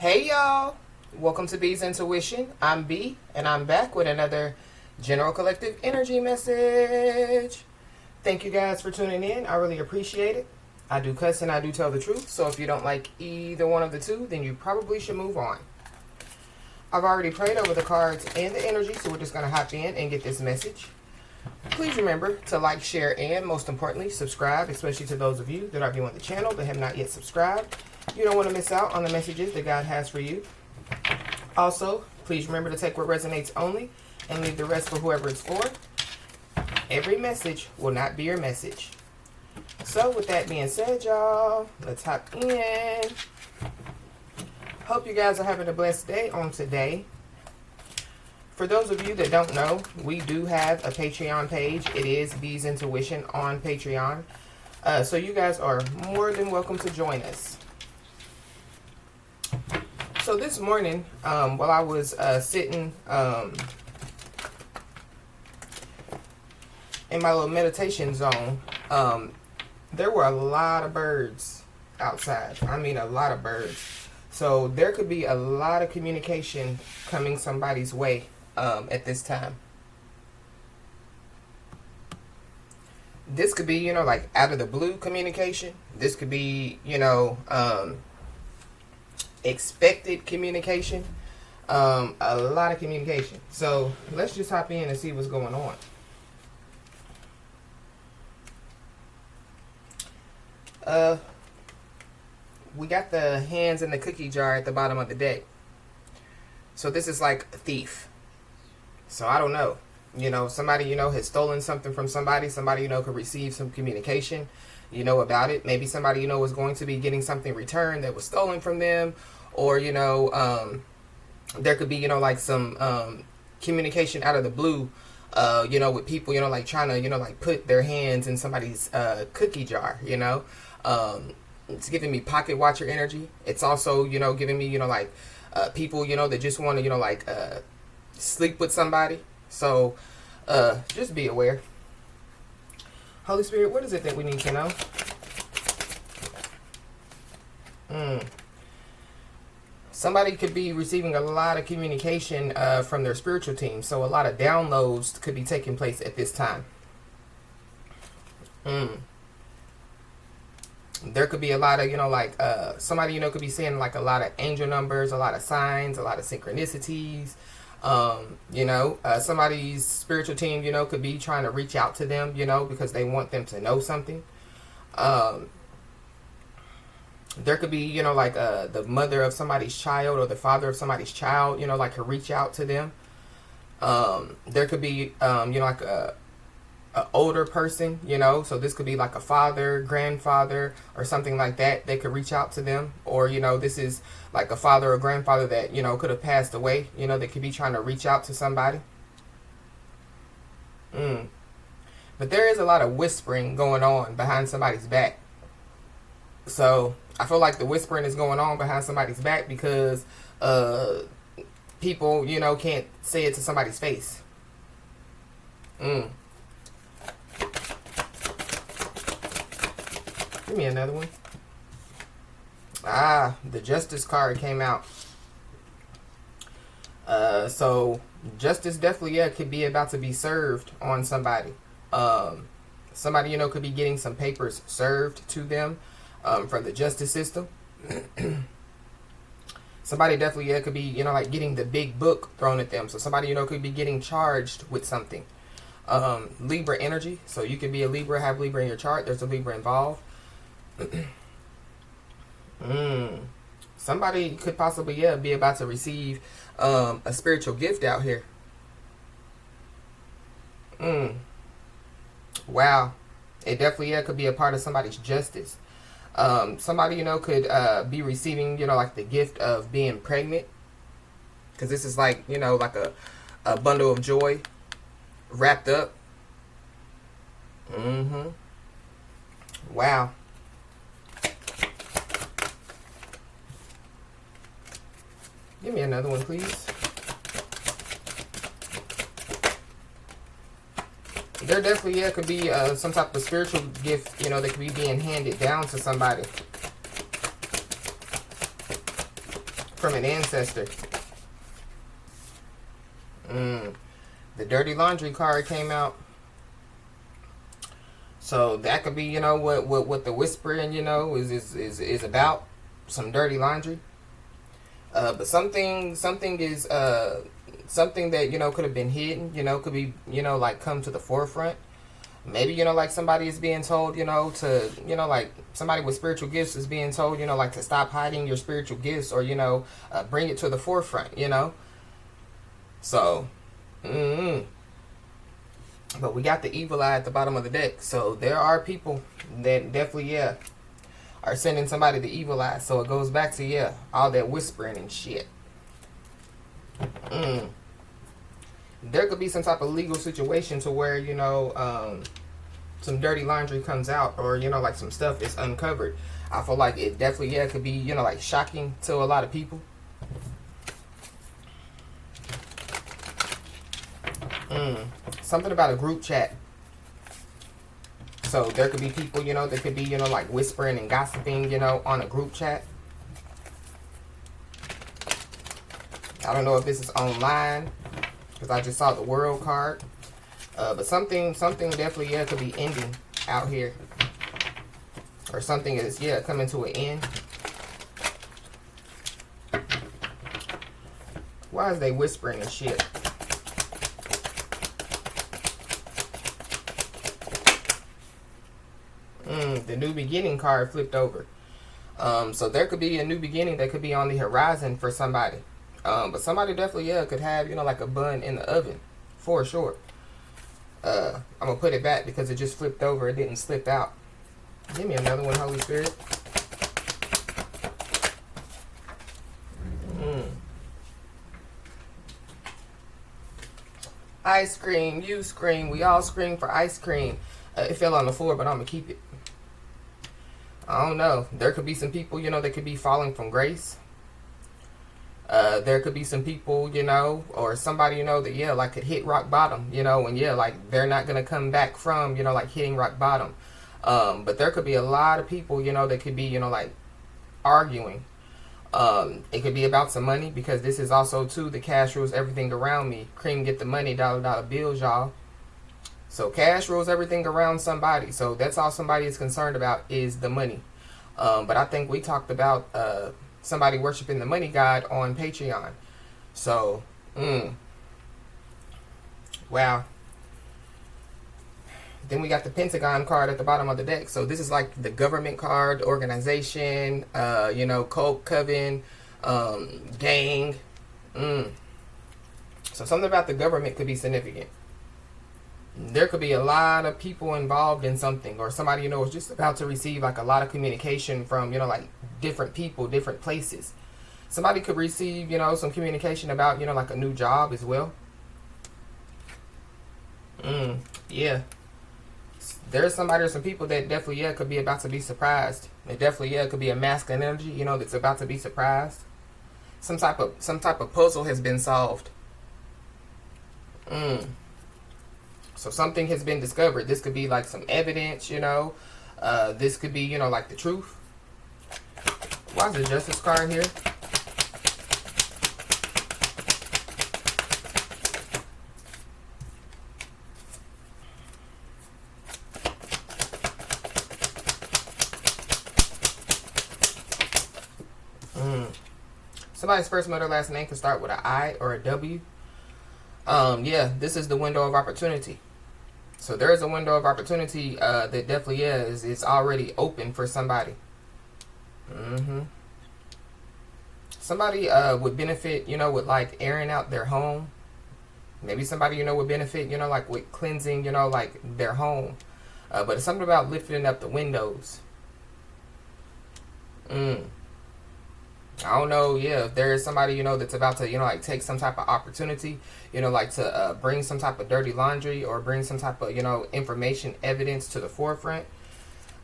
Hey y'all, welcome to B's Intuition. I'm B and I'm back with another general collective energy message. Thank you guys for tuning in. I really appreciate it. I do cuss and I do tell the truth, so if you don't like either one of the two, then you probably should move on. I've already prayed over the cards and the energy, so we're just going to hop in and get this message. Please remember to like, share, and most importantly, subscribe, especially to those of you that are viewing the channel but have not yet subscribed. You don't want to miss out on the messages that God has for you. Also, please remember to take what resonates only and leave the rest for whoever it's for. Every message will not be your message. So with that being said, y'all, let's hop in. Hope you guys are having a blessed day on today. For those of you that don't know, we do have a Patreon page. It is B's Intuition on Patreon. So you guys are more than welcome to join us. So this morning, while I was sitting in my little meditation zone, there were a lot of birds outside. I mean, a lot of birds. So there could be a lot of communication coming somebody's way at this time. This could be, like out of the blue communication. This could be, expected communication. A lot of communication. So let's just hop in and see what's going on. We got the hands in the cookie jar at the bottom of the deck. So this is like a thief. So I don't know. Somebody, has stolen something from somebody. Somebody, could receive some communication, about it. Maybe somebody, was going to be getting something returned that was stolen from them. Or, there could be, like some communication out of the blue, with people, like trying to, like put their hands in somebody's cookie jar, It's giving me pocket watcher energy. It's also, giving me, like people, that just want to, sleep with somebody. So just be aware. Holy Spirit, what is it that we need to know? Somebody could be receiving a lot of communication from their spiritual team. So a lot of downloads could be taking place at this time. There could be a lot of, somebody, could be saying like a lot of angel numbers, a lot of signs, a lot of synchronicities. Somebody's spiritual team, could be trying to reach out to them, because they want them to know something. There could be, the mother of somebody's child or the father of somebody's child, could reach out to them. There could be, like a older person, so this could be like a father, grandfather, or something like that. They could reach out to them. Or, this is like a father or grandfather that, could have passed away, they could be trying to reach out to somebody. But there is a lot of whispering going on behind somebody's back. So I feel like the whispering is going on behind somebody's back because people, can't say it to somebody's face. Give me another one. The Justice card came out. So justice definitely, could be about to be served on somebody. Somebody, could be getting some papers served to them from the justice system. Somebody definitely, could be, like getting the big book thrown at them. So somebody, could be getting charged with something. Libra energy. So you could be a Libra, have Libra in your chart. There's a Libra involved. Somebody could possibly be about to receive a spiritual gift out here. Wow. It definitely could be a part of somebody's justice. Somebody could be receiving like the gift of being pregnant, because this is like like a bundle of joy wrapped up. Wow. Give me another one, please. There definitely could be some type of spiritual gift, that could be being handed down to somebody. from an ancestor. The dirty laundry card came out. So that could be, what the whispering, is about. Some dirty laundry. But something is something that, could have been hidden, could be, like come to the forefront. Maybe, like somebody is being told, to, like somebody with spiritual gifts is being told, like to stop hiding your spiritual gifts, or, bring it to the forefront, So, but we got the evil eye at the bottom of the deck. So there are people that definitely, are sending somebody the evil eye. So it goes back to, all that whispering and shit. There could be some type of legal situation to where, some dirty laundry comes out, or, like some stuff is uncovered. I feel like it definitely, could be, like shocking to a lot of people. Something about a group chat. So there could be people, that could be, like whispering and gossiping, on a group chat. I don't know if this is online, because I just saw the world card. But something definitely, could be ending out here. Or something is, coming to an end. Why is they whispering and shit? The new beginning card flipped over. So there could be a new beginning that could be on the horizon for somebody. But somebody definitely, could have, like a bun in the oven. For sure. I'm going to put it back because it just flipped over. It didn't slip out. Give me another one, Holy Spirit. Ice cream. You scream. We all scream for ice cream. It fell on the floor, but I'm going to keep it. I don't know. There could be some people, that could be falling from grace. There could be some people, or somebody, that, like could hit rock bottom, and like they're not going to come back from, like hitting rock bottom. But there could be a lot of people, that could be, like arguing. It could be about some money, because this is also, too, the cash rules everything around me. Cream get the money, dollar bills, y'all. So cash rules everything around somebody. So that's all somebody is concerned about is the money. But I think we talked about somebody worshiping the money god on Patreon. So, wow. Then we got the Pentagon card at the bottom of the deck. So this is like the government card, organization, cult, coven, gang. So something about the government could be significant. There could be a lot of people involved in something, or somebody, is just about to receive like a lot of communication from, like different people, different places. Somebody could receive, some communication about, like a new job as well. Yeah. There's somebody or some people that definitely, could be about to be surprised. It definitely, could be a masculine energy, that's about to be surprised. Some type of puzzle has been solved. So something has been discovered. This could be like some evidence, this could be, like the truth. Why is the Justice card here? Somebody's first, middle, last name can start with an I or a W. This is the window of opportunity. So there is a window of opportunity that definitely is. It's already open for somebody. Somebody would benefit, with like airing out their home. Maybe somebody, would benefit, like with cleansing, like their home. But it's something about lifting up the windows. I don't know, if there is somebody, that's about to, like take some type of opportunity, like to bring some type of dirty laundry or bring some type of, information, evidence to the forefront.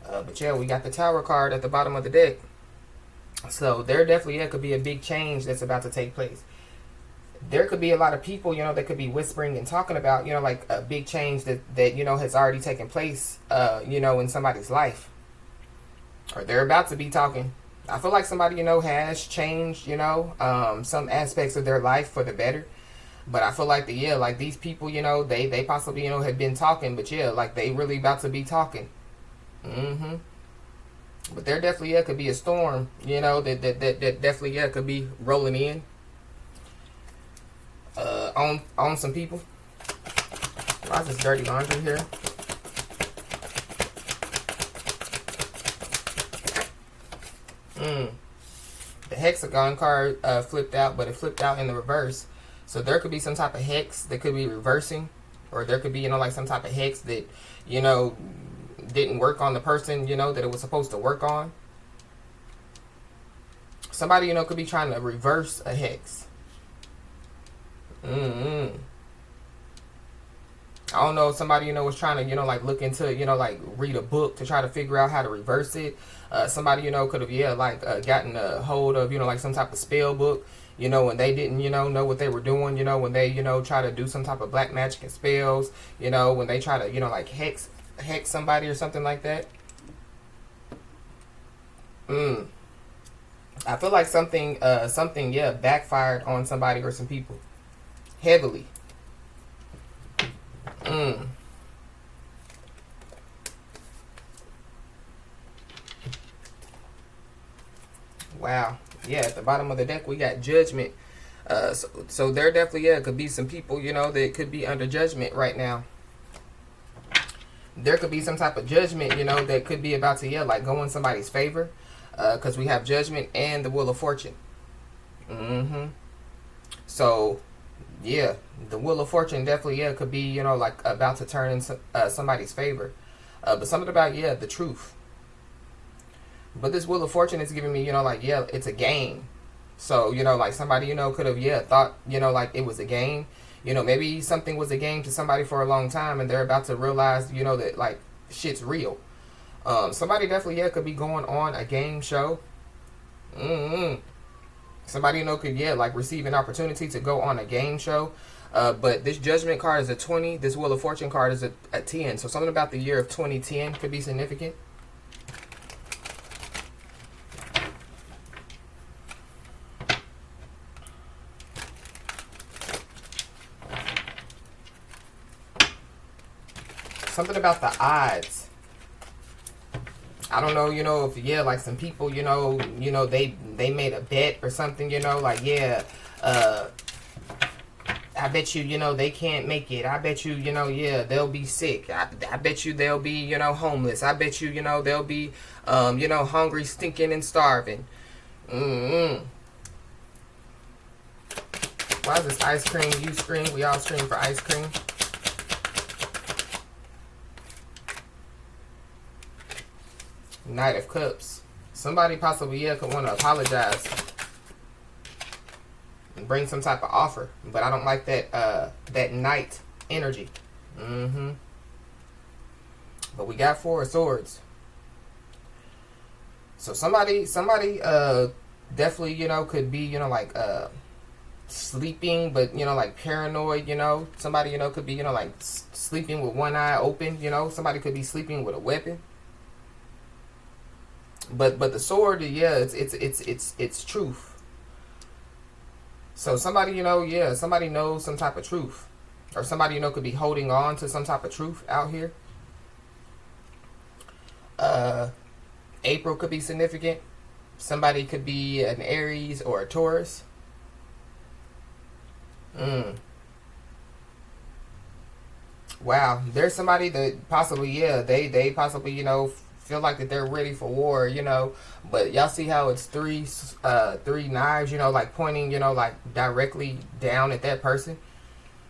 But we got the Tower card at the bottom of the deck. So there definitely, could be a big change that's about to take place. There could be a lot of people, that could be whispering and talking about, like a big change that has already taken place, in somebody's life. Or they're about to be talking. I feel like somebody, has changed, some aspects of their life for the better. But I feel like like these people, they possibly, have been talking, but yeah, like they really about to be talking. Mm-hmm. But there definitely, could be a storm, that definitely, could be rolling in, on some people. Why is this dirty laundry here? The hexagon card flipped out, but it flipped out in the reverse. So there could be some type of hex that could be reversing, or there could be, like some type of hex that, didn't work on the person, that it was supposed to work on. Somebody, could be trying to reverse a hex. I don't know if somebody, was trying to, like look into, like read a book to try to figure out how to reverse it. Somebody, could have, gotten a hold of, like some type of spell book, when they didn't, know what they were doing, when they, try to do some type of black magic and spells, when they try to, like hex somebody or something like that. I feel like something, backfired on somebody or some people heavily. Wow. Yeah, at the bottom of the deck we got judgment. So there definitely could be some people, that could be under judgment right now. There could be some type of judgment, that could be about to like go in somebody's favor. Because we have judgment and the wheel of fortune. So yeah, the wheel of fortune definitely could be, like about to turn in somebody's favor. But something about the truth. But this wheel of fortune is giving me, it's a game. So, like somebody, could have, thought, like it was a game. Maybe something was a game to somebody for a long time and they're about to realize, that like shit's real. Somebody definitely, could be going on a game show. Somebody, could, like receive an opportunity to go on a game show. But this judgment card is a 20. This wheel of fortune card is a 10. So something about the year of 2010 could be significant. Something about the odds. I don't know, if like some people, they made a bet or something, like I bet you, they can't make it. I bet you, they'll be sick. I bet you they'll be, homeless. I bet you, they'll be, hungry, stinking, and starving. Why is this ice cream? You scream. We all scream for ice cream. Knight of Cups. Somebody possibly could want to apologize and bring some type of offer, but I don't like that knight energy. But we got 4 of Swords. So somebody definitely could be like sleeping, but like paranoid. Somebody could be like sleeping with one eye open. Somebody could be sleeping with a weapon. But the sword, it's truth. So somebody, somebody knows some type of truth. Or somebody, could be holding on to some type of truth out here. April could be significant. Somebody could be an Aries or a Taurus. Wow. There's somebody that possibly, they possibly, feel like that they're ready for war, but y'all see how it's three knives, like pointing, like directly down at that person.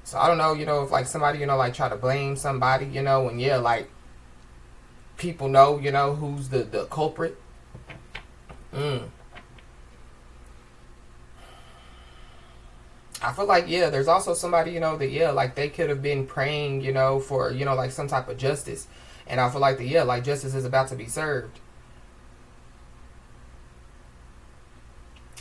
So I don't know, if like somebody, like try to blame somebody, and like people know, who's the culprit. I feel like, there's also somebody, that, like they could have been praying, for, like some type of justice. And I feel like like justice is about to be served.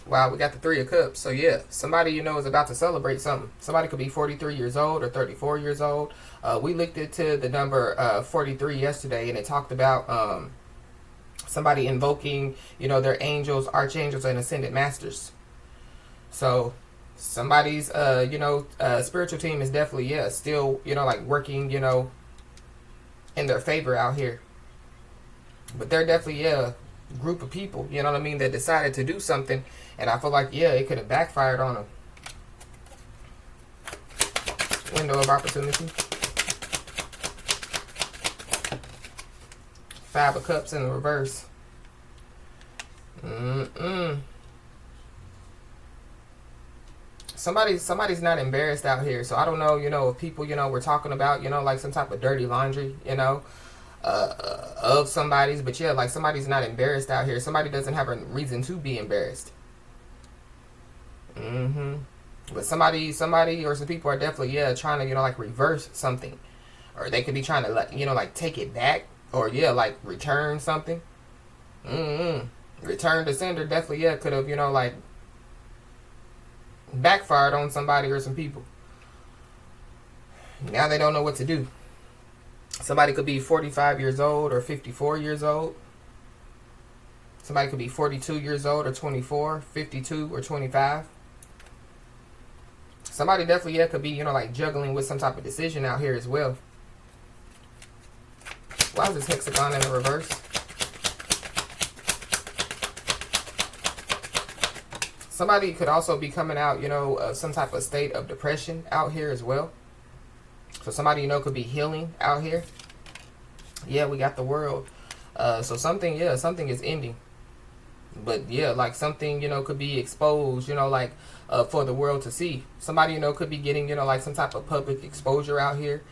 Wow, we got the 3 of Cups. So somebody is about to celebrate something. Somebody could be 43 years old or 34 years old. We looked into the number 43 yesterday, and it talked about Somebody invoking, you know, their angels, archangels, and ascended masters. So somebody's, you know, spiritual team is definitely, yeah, still, you know, like working, you know, in their favor out here. But they're definitely, yeah, a group of people, you know what I mean, that decided to do something. And I feel like, yeah, it could have backfired on them. Window of opportunity. 5 of Cups in the reverse. Somebody's not embarrassed out here. So I don't know, you know, if people, you know, we're talking about, you know, like some type of dirty laundry, you know, of somebody's. But yeah, like somebody's not embarrassed out here. Somebody doesn't have a reason to be embarrassed. But somebody or some people are definitely, yeah, trying to, you know, like reverse something. Or they could be trying to, like, you know, like take it back. Or, yeah, like return something. Return to sender definitely, yeah, could have, you know, like backfired on somebody or some people. Now they don't know what to do. Somebody could be 45 years old or 54 years old. Somebody could be 42 years old or 24, 52 or 25. Somebody definitely, yeah, could be, you know, like juggling with some type of decision out here as well. Why is this hexagon in the reverse? Somebody could also be coming out, you know, of some type of state of depression out here as well. So somebody, you know, could be healing out here. Yeah, we got the World. So something, yeah, something is ending. But yeah, like something, you know, could be exposed, you know, like for the world to see. Somebody, you know, could be getting, you know, like some type of public exposure out here.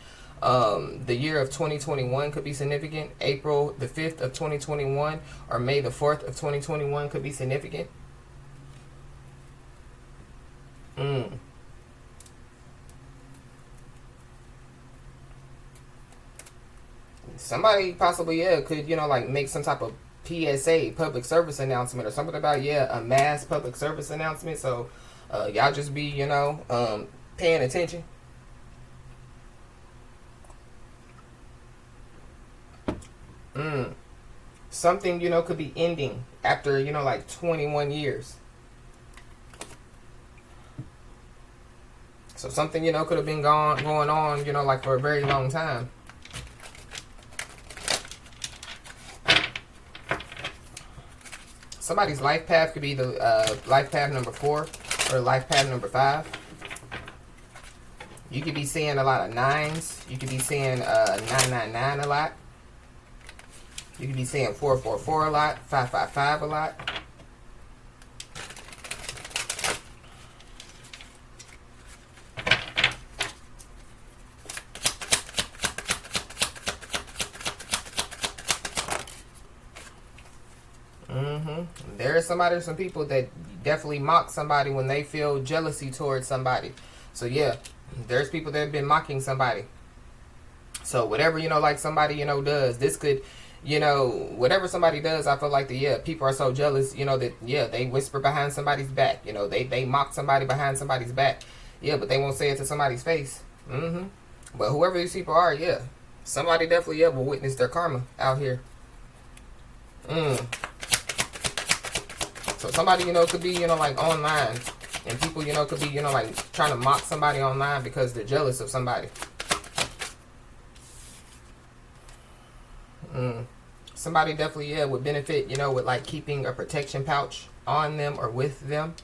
The year of 2021 could be significant. April the 5th of 2021 or May the 4th of 2021 could be significant. Somebody possibly, yeah, could, you know, like make some type of PSA, public service announcement, or something about, yeah, a mass public service announcement. So y'all just be, you know, paying attention. Something, you know, could be ending after, you know, like 21 years. So something, you know, could have been going on, you know, like for a very long time. Somebody's life path could be the life path number 4 or life path number 5. You could be seeing a lot of 9s. You could be seeing 999 a lot. You could be seeing 444 a lot, 555 a lot. There is somebody or some people that definitely mock somebody when they feel jealousy towards somebody. So yeah, there's people that have been mocking somebody. So whatever, you know, like somebody, you know, does, this could, you know, whatever somebody does, I feel like people are so jealous, you know, that, yeah, they whisper behind somebody's back. You know, they mock somebody behind somebody's back. Yeah, but they won't say it to somebody's face. But whoever these people are, yeah, somebody definitely, yeah, will witness their karma out here. So somebody, you know, could be, you know, like online. And people, you know, could be, you know, like trying to mock somebody online because they're jealous of somebody. Somebody definitely, yeah, would benefit, you know, with like keeping a protection pouch on them or with them.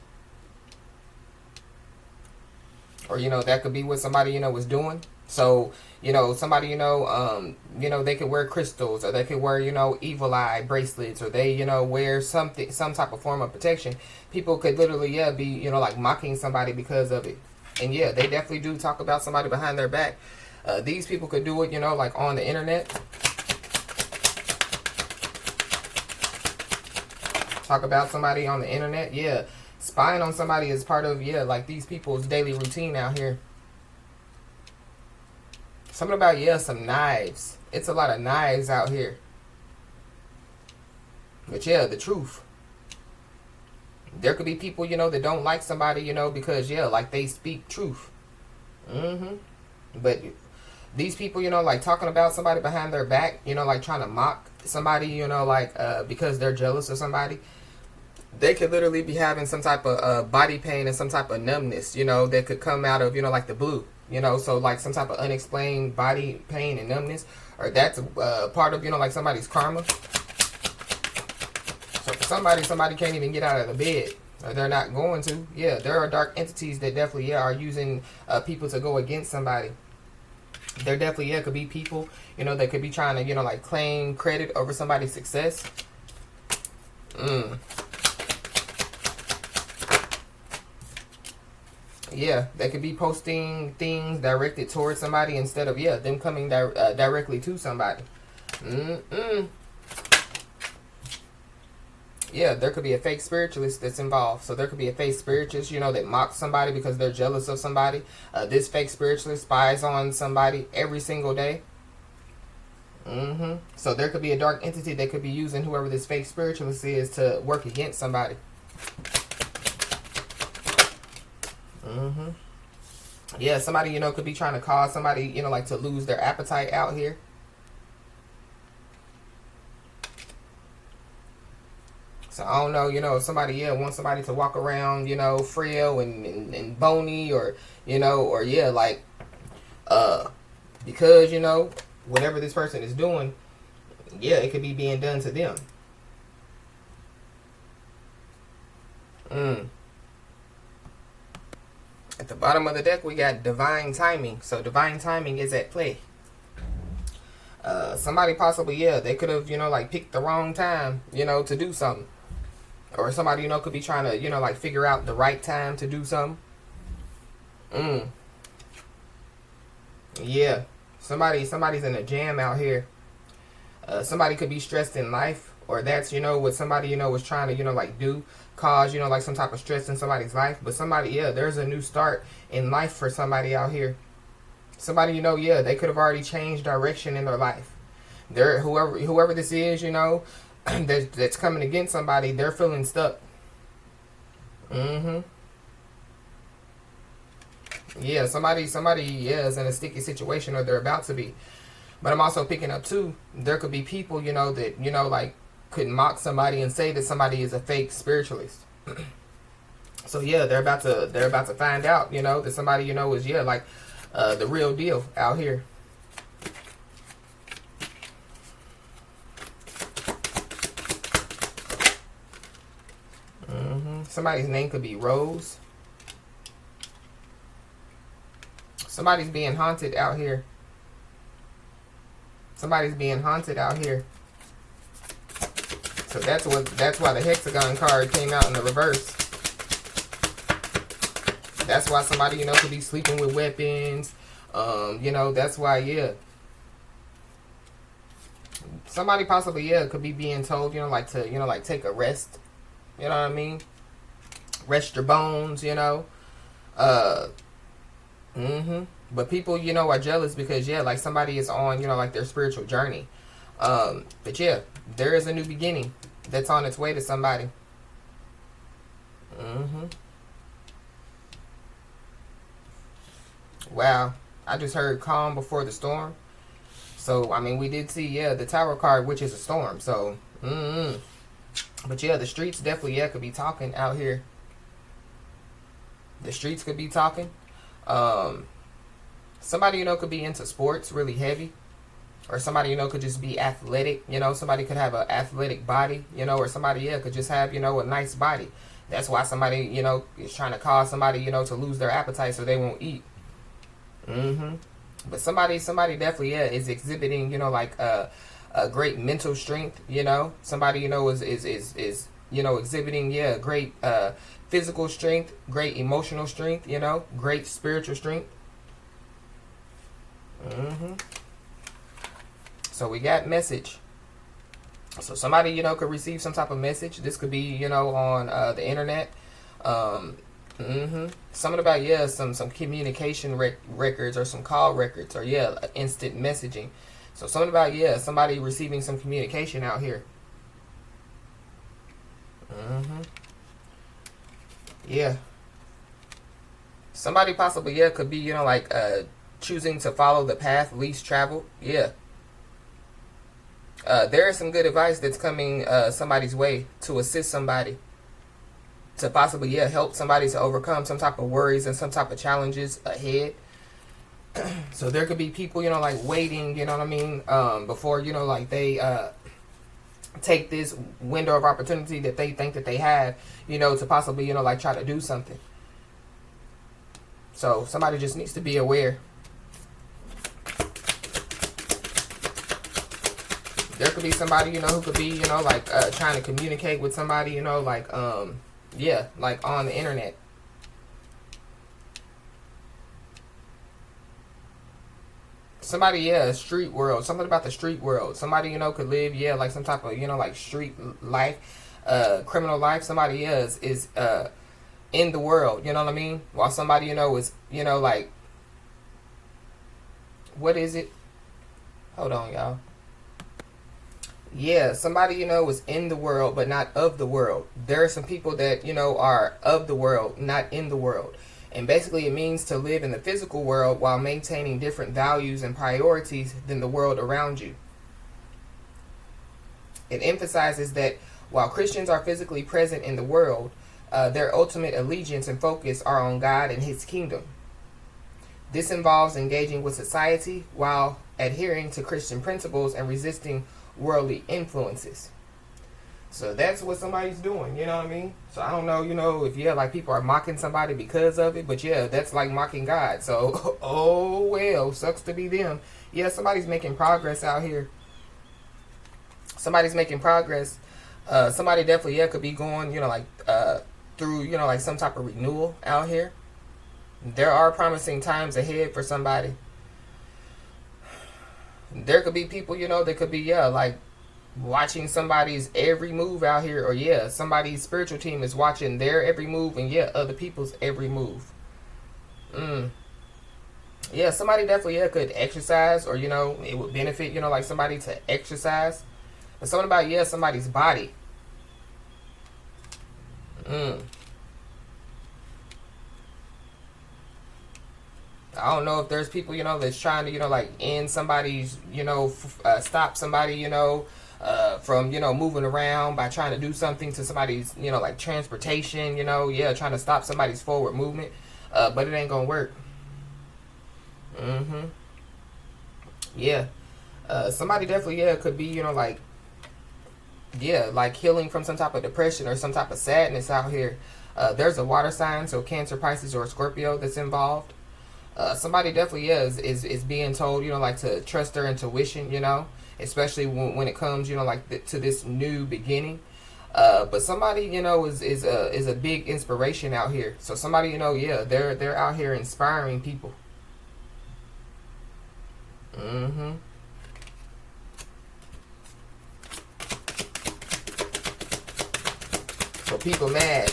Or, you know, that could be what somebody, you know, was doing. So, you know, somebody, you know, they could wear crystals, or they could wear, you know, evil eye bracelets, or they, you know, wear some type of form of protection. People could literally, yeah, be, you know, like mocking somebody because of it. And yeah, they definitely do talk about somebody behind their back. These people could do it, you know, like on the internet. Talk about somebody on the internet. Yeah, spying on somebody is part of, yeah, like these people's daily routine out here. Something about, yeah, some knives. It's a lot of knives out here. But yeah, the truth. There could be people, you know, that don't like somebody, you know, because, yeah, like they speak truth. But these people, you know, like talking about somebody behind their back, you know, like trying to mock somebody, you know, like because they're jealous of somebody, they could literally be having some type of body pain and some type of numbness, you know, that could come out of, you know, like the blue, you know, so like some type of unexplained body pain and numbness, or that's part of, you know, like somebody's karma. So for somebody can't even get out of the bed, or they're not going to. Yeah, there are dark entities that definitely, yeah, are using people to go against somebody. There definitely, yeah, could be people, you know, that could be trying to, you know, like claim credit over somebody's success. Yeah, they could be posting things directed towards somebody instead of, yeah, them coming directly to somebody. Yeah, there could be a fake spiritualist that's involved. So there could be a fake spiritualist, you know, that mocks somebody because they're jealous of somebody. This fake spiritualist spies on somebody every single day. So there could be a dark entity that could be using whoever this fake spiritualist is to work against somebody. Yeah, somebody, you know, could be trying to cause somebody, you know, like to lose their appetite out here. So I don't know, you know, if somebody, yeah, wants somebody to walk around, you know, frail and bony, or, you know, or yeah, like, because, you know, whatever this person is doing, yeah, it could be being done to them. At the bottom of the deck, we got divine timing. So divine timing is at play. Somebody possibly, yeah, they could have, you know, like picked the wrong time, you know, to do something. Or somebody, you know, could be trying to, you know, like figure out the right time to do something. Yeah. Somebody's in a jam out here. Somebody could be stressed in life, or that's, you know, what somebody, you know, was trying to, you know, like do, cause, you know, like some type of stress in somebody's life. But somebody, yeah, there's a new start in life for somebody out here. Somebody, you know, yeah, they could have already changed direction in their life. They're whoever this is, you know, that's coming against somebody, they're feeling stuck. Yeah, somebody, yeah, is in a sticky situation, or they're about to be. But I'm also picking up too, there could be people, you know, that, you know, like could mock somebody and say that somebody is a fake spiritualist. So yeah, they're about to find out, you know, that somebody, you know, is, yeah, like the real deal out here. Somebody's name could be Rose. Somebody's being haunted out here. Somebody's being haunted out here. So that's why the hexagon card came out in the reverse. That's why somebody, you know, could be sleeping with weapons. You know, that's why, yeah. Somebody possibly, yeah, could be being told, you know, like to, you know, like take a rest. You know what I mean? Rest your bones, you know. But people, you know, are jealous because, yeah, like somebody is on, you know, like their spiritual journey. But yeah, there is a new beginning that's on its way to somebody. Wow. I just heard calm before the storm. So, I mean, we did see, yeah, the Tower card, which is a storm. So, But yeah, the streets definitely, yeah, could be talking out here. The streets could be talking. Somebody, you know, could be into sports really heavy. Or somebody, you know, could just be athletic. You know, somebody could have an athletic body, you know, or somebody, yeah, could just have, you know, a nice body. That's why somebody, you know, is trying to cause somebody, you know, to lose their appetite so they won't eat. But somebody definitely, yeah, is exhibiting, you know, like a great mental strength, you know. Somebody, you know, is you know, exhibiting, yeah, great physical strength, great emotional strength, you know, great spiritual strength. So we got message. So somebody, you know, could receive some type of message. This could be, you know, on the internet. Something about, yeah, some communication records, or some call records, or yeah, instant messaging. So something about, yeah, somebody receiving some communication out here. Yeah. Somebody possibly, yeah, could be, you know, like choosing to follow the path least traveled. Yeah. There is some good advice that's coming somebody's way to assist somebody, to possibly, yeah, help somebody to overcome some type of worries and some type of challenges ahead. So there could be people, you know, like waiting, you know what I mean, before, you know, like they take this window of opportunity that they think that they have, you know, to possibly, you know, like try to do something. So somebody just needs to be aware. There could be somebody, you know, who could be, you know, like trying to communicate with somebody, you know, like yeah, like on the internet. Somebody, yeah, street world. Something about the street world. Somebody, you know, could live, yeah, like some type of, you know, like street life, criminal life. Somebody, yeah, is in the world, you know what I mean? While somebody, you know, is, you know, like, what is it? Hold on, y'all. Yeah, somebody, you know, is in the world, but not of the world. There are some people that, you know, are of the world, not in the world. And basically it means to live in the physical world while maintaining different values and priorities than the world around you. It emphasizes that while Christians are physically present in the world, their ultimate allegiance and focus are on God and His kingdom. This involves engaging with society while adhering to Christian principles and resisting worldly influences. So that's what somebody's doing, you know what I mean? So I don't know, you know, if, yeah, like people are mocking somebody because of it, but yeah, that's like mocking God. So, oh well, sucks to be them. Yeah, somebody's making progress out here. Somebody's making progress. Somebody definitely, yeah, could be going, you know, like through, you know, like some type of renewal out here. There are promising times ahead for somebody. There could be people, you know, that could be, yeah, like watching somebody's every move out here, or yeah, somebody's spiritual team is watching their every move, and yeah, other people's every move. Yeah, somebody definitely, yeah, could exercise, or, you know, it would benefit, you know, like somebody to exercise. But something about, yeah, somebody's body. I don't know if there's people, you know, that's trying to, you know, like end somebody's, you know, stop somebody, you know, from, you know, moving around by trying to do something to somebody's, you know, like transportation, you know, yeah, trying to stop somebody's forward movement, but it ain't gonna work. Yeah, somebody definitely, yeah, could be, you know, like, yeah, like healing from some type of depression or some type of sadness out here. There's a water sign, so Cancer, Pisces, or Scorpio that's involved. Somebody definitely is being told, you know, like to trust their intuition, you know, especially when it comes, you know, like to this new beginning. But somebody, you know, is a big inspiration out here. So somebody, you know, yeah, they're out here inspiring people. So people mad.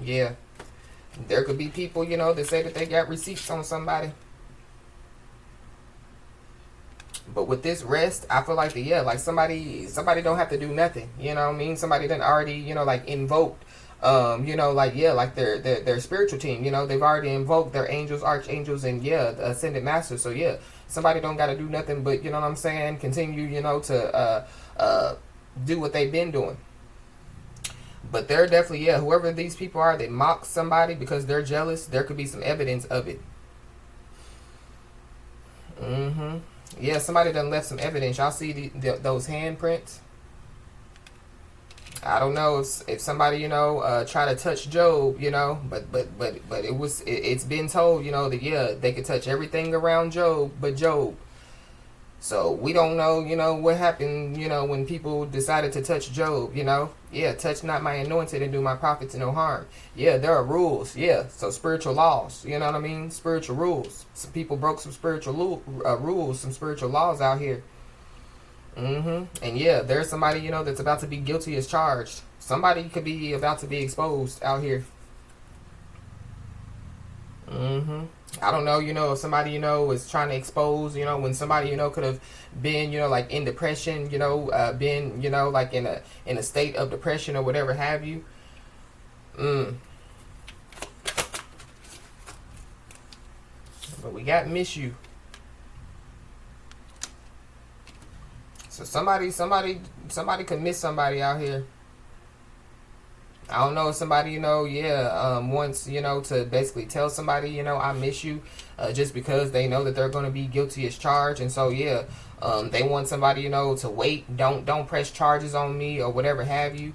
Yeah. There could be people, you know, that say that they got receipts on somebody. But with this rest, I feel like like somebody don't have to do nothing. You know what I mean? Somebody done already, you know, like invoked, you know, like, yeah, like their spiritual team. You know, they've already invoked their angels, archangels, and yeah, the ascended masters. So yeah, somebody don't got to do nothing but, you know what I'm saying, continue, you know, to do what they've been doing. But they're definitely, yeah, whoever these people are, they mock somebody because they're jealous. There could be some evidence of it. Yeah, somebody done left some evidence. Y'all see those handprints? I don't know if somebody, you know, try to touch Job, you know, but it's been told, you know, that yeah, they could touch everything around Job but Job. So we don't know, you know, what happened, you know, when people decided to touch Job, you know. Yeah, touch not my anointed and do my prophets no harm. Yeah, there are rules. Yeah, so spiritual laws, you know what I mean? Spiritual rules. Some people broke some spiritual rules, some spiritual laws out here. And yeah, there's somebody, you know, that's about to be guilty as charged. Somebody could be about to be exposed out here. I don't know, you know, if somebody, you know, was trying to expose, you know, when somebody, you know, could have been, you know, like in depression, you know, been, you know, like in a state of depression or whatever have you. But we got miss you. So somebody could miss somebody out here. I don't know if somebody, wants, to basically tell somebody, I miss you, just because they know that they're going to be guilty as charged. And so, yeah, they want somebody, to wait. Don't press charges on me or whatever have you.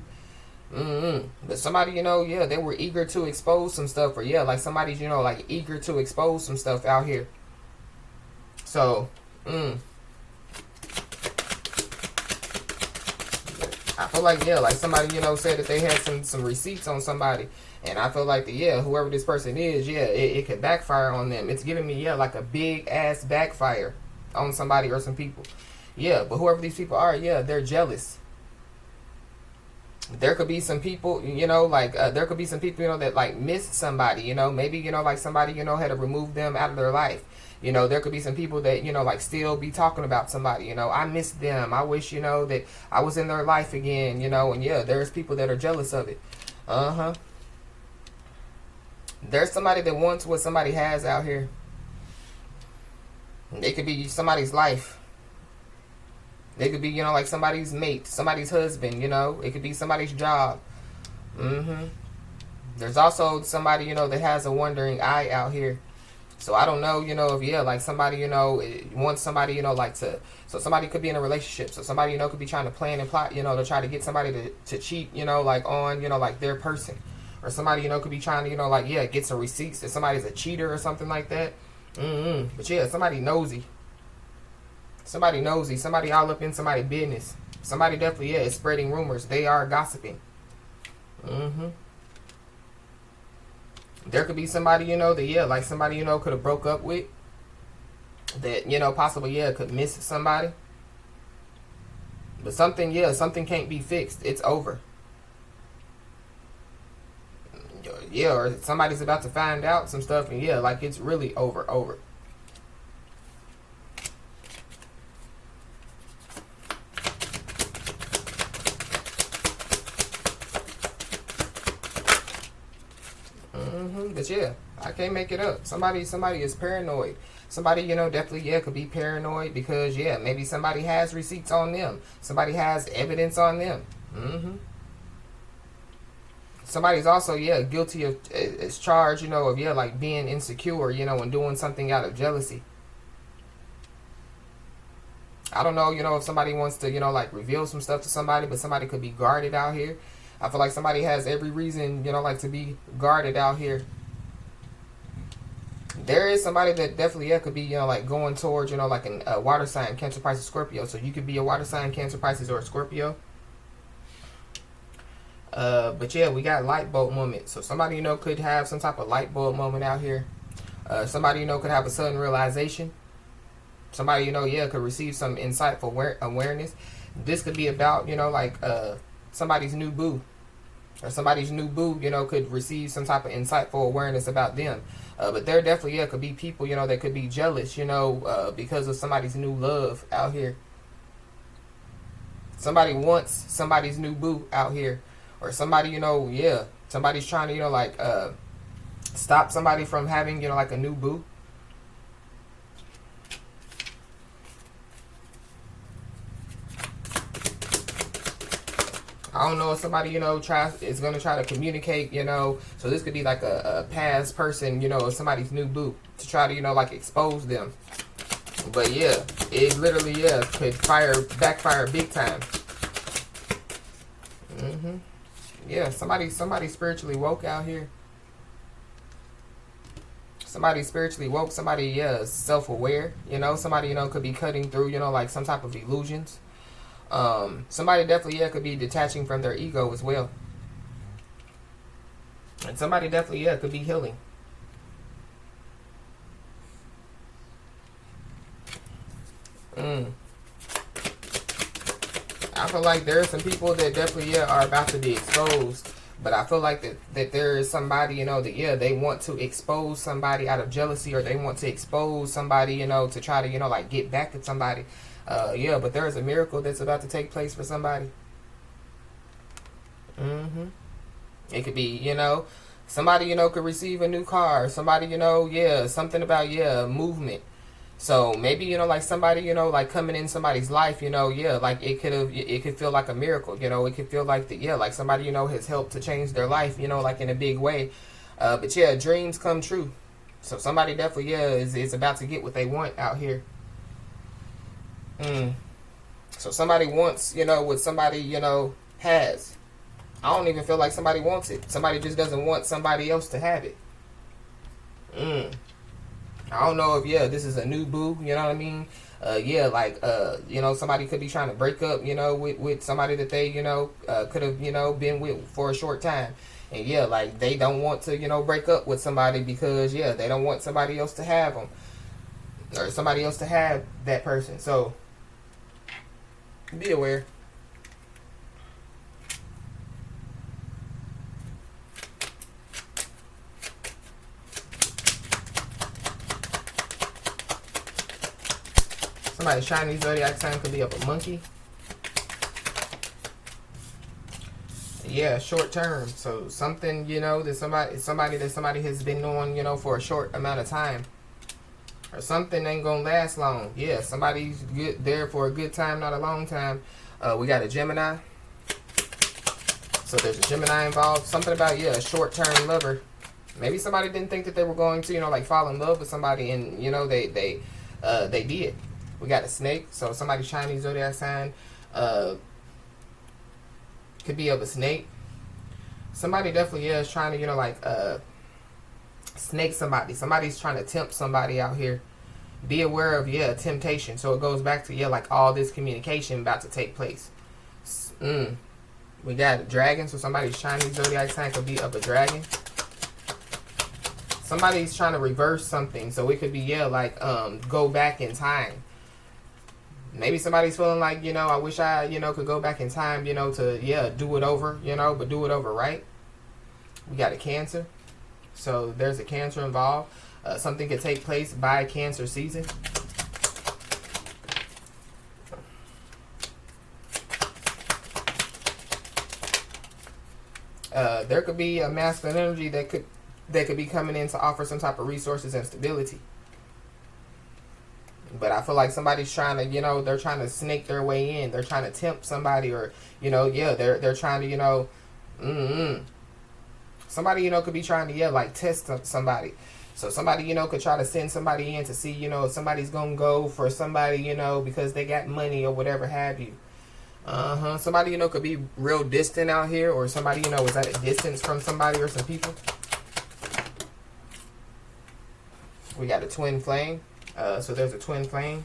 But somebody, they were eager to expose some stuff. Or, yeah, like somebody's, like eager to expose some stuff out here. So, I feel like, yeah, like somebody, said that they had some receipts on somebody. And I feel like, whoever this person is, it could backfire on them. It's giving me, like a big ass backfire on somebody or some people. Yeah, but whoever these people are, they're jealous. There could be some people, there could be some people, that like missed somebody, maybe, like somebody, had to remove them out of their life. There could be some people that, like still be talking about somebody, I miss them. I wish, that I was in their life again, and there's people that are jealous of it. There's somebody that wants what somebody has out here. It could be somebody's life. They could be, like somebody's mate, somebody's husband, it could be somebody's job. There's also somebody, that has a wandering eye out here. So I don't know, if, like somebody, wants somebody, like to, so somebody could be in a relationship. So somebody, could be trying to plan and plot, to try to get somebody to cheat, like on, like their person. Or somebody, could be trying to, like, get some receipts that somebody's a cheater or something like that. But somebody nosy. Somebody nosy. Somebody all up in somebody's business. Somebody definitely, is spreading rumors. They are gossiping. There could be somebody, that, like somebody, could have broke up with. That, possibly, could miss somebody. But something, something can't be fixed. It's over. Or somebody's about to find out some stuff and, like it's really over. But I can't make it up. Somebody is paranoid. Somebody, definitely, could be paranoid because, maybe somebody has receipts on them. Somebody has evidence on them. Somebody's also, guilty of, is charged, of, like being insecure, and doing something out of jealousy. I don't know, if somebody wants to, like reveal some stuff to somebody, but somebody could be guarded out here. I feel like somebody has every reason, like to be guarded out here. There is somebody that definitely, could be, like going towards, like a water sign, Cancer, Pisces, Scorpio. So you could be a water sign, Cancer, Pisces, or a Scorpio. But we got light bulb moment. So somebody, could have some type of light bulb moment out here. Somebody, could have a sudden realization. Somebody, could receive some insightful awareness. This could be about, like somebody's new boo. Or somebody's new boo, could receive some type of insightful awareness about them. But there definitely, could be people, that could be jealous, because of somebody's new love out here. Somebody wants somebody's new boo out here. Or somebody, somebody's trying to, like, stop somebody from having, like a new boo. I don't know if somebody, is going to try to communicate, so this could be like a past person, of somebody's new boo to try to, like expose them. But it literally, could backfire big time. Somebody spiritually woke out here. Somebody spiritually woke, somebody, self-aware, somebody, could be cutting through, like some type of illusions. Somebody definitely, could be detaching from their ego as well. And somebody definitely, could be healing. I feel like there are some people that definitely, are about to be exposed. But I feel like that there is somebody, that, they want to expose somebody out of jealousy, or they want to expose somebody, to try to, like get back at somebody. But there is a miracle that's about to take place for somebody. It could be, somebody, could receive a new car. Somebody, something about, movement. So maybe, you know, like somebody, you know, like coming in somebody's life, you know, yeah, like it could feel like a miracle, you know, it could feel like yeah, like somebody, you know, has helped to change their life, you know, like in a big way. But yeah, dreams come true. So somebody definitely, yeah, is about to get what they want out here. So somebody wants, you know, what somebody, you know, has. I don't even feel like somebody wants it. Somebody just doesn't want somebody else to have it. I don't know if, yeah, this is a new boo, you know what I mean? Yeah, like, you know, somebody could be trying to break up, you know, with somebody that they, you know, could have, you know, been with for a short time. And yeah, like, they don't want to, you know, break up with somebody because, yeah, they don't want somebody else to have them. Or somebody else to have that person. So, be aware. Somebody's Chinese zodiac sign could be up a monkey. Yeah, short term. So something, you know, that somebody has been on, you know, for a short amount of time. Or something ain't gonna last long. Yeah, somebody's good there for a good time, not a long time. We got a Gemini. So there's a Gemini involved. Something about, yeah, a short-term lover. Maybe somebody didn't think that they were going to, you know, like fall in love with somebody, and you know they did. We got a snake. So somebody's Chinese zodiac sign could be of a snake. Somebody definitely, yeah, is trying to, you know, like snake somebody. Somebody's trying to tempt somebody out here. Be aware of, yeah, temptation. So it goes back to, yeah, like all this communication about to take place. We got a dragon. So somebody's Chinese zodiac sign could be of a dragon. Somebody's trying to reverse something. So it could be, yeah, like go back in time. Maybe somebody's feeling like, you know, I wish I, you know, could go back in time, you know, to, yeah, do it over, you know, but do it over right. We got a Cancer. So there's a Cancer involved. Something could take place by Cancer season. There could be a masculine energy that could be coming in to offer some type of resources and stability. But I feel like somebody's trying to, you know, they're trying to snake their way in. They're trying to tempt somebody, or, you know, yeah, they're trying to, you know, somebody, you know, could be trying to, yeah, like test somebody. So somebody, you know, could try to send somebody in to see, you know, if somebody's going to go for somebody, you know, because they got money or whatever have you. Somebody, you know, could be real distant out here, or somebody, you know, is at a distance from somebody or some people. We got a twin flame. So there's a twin flame.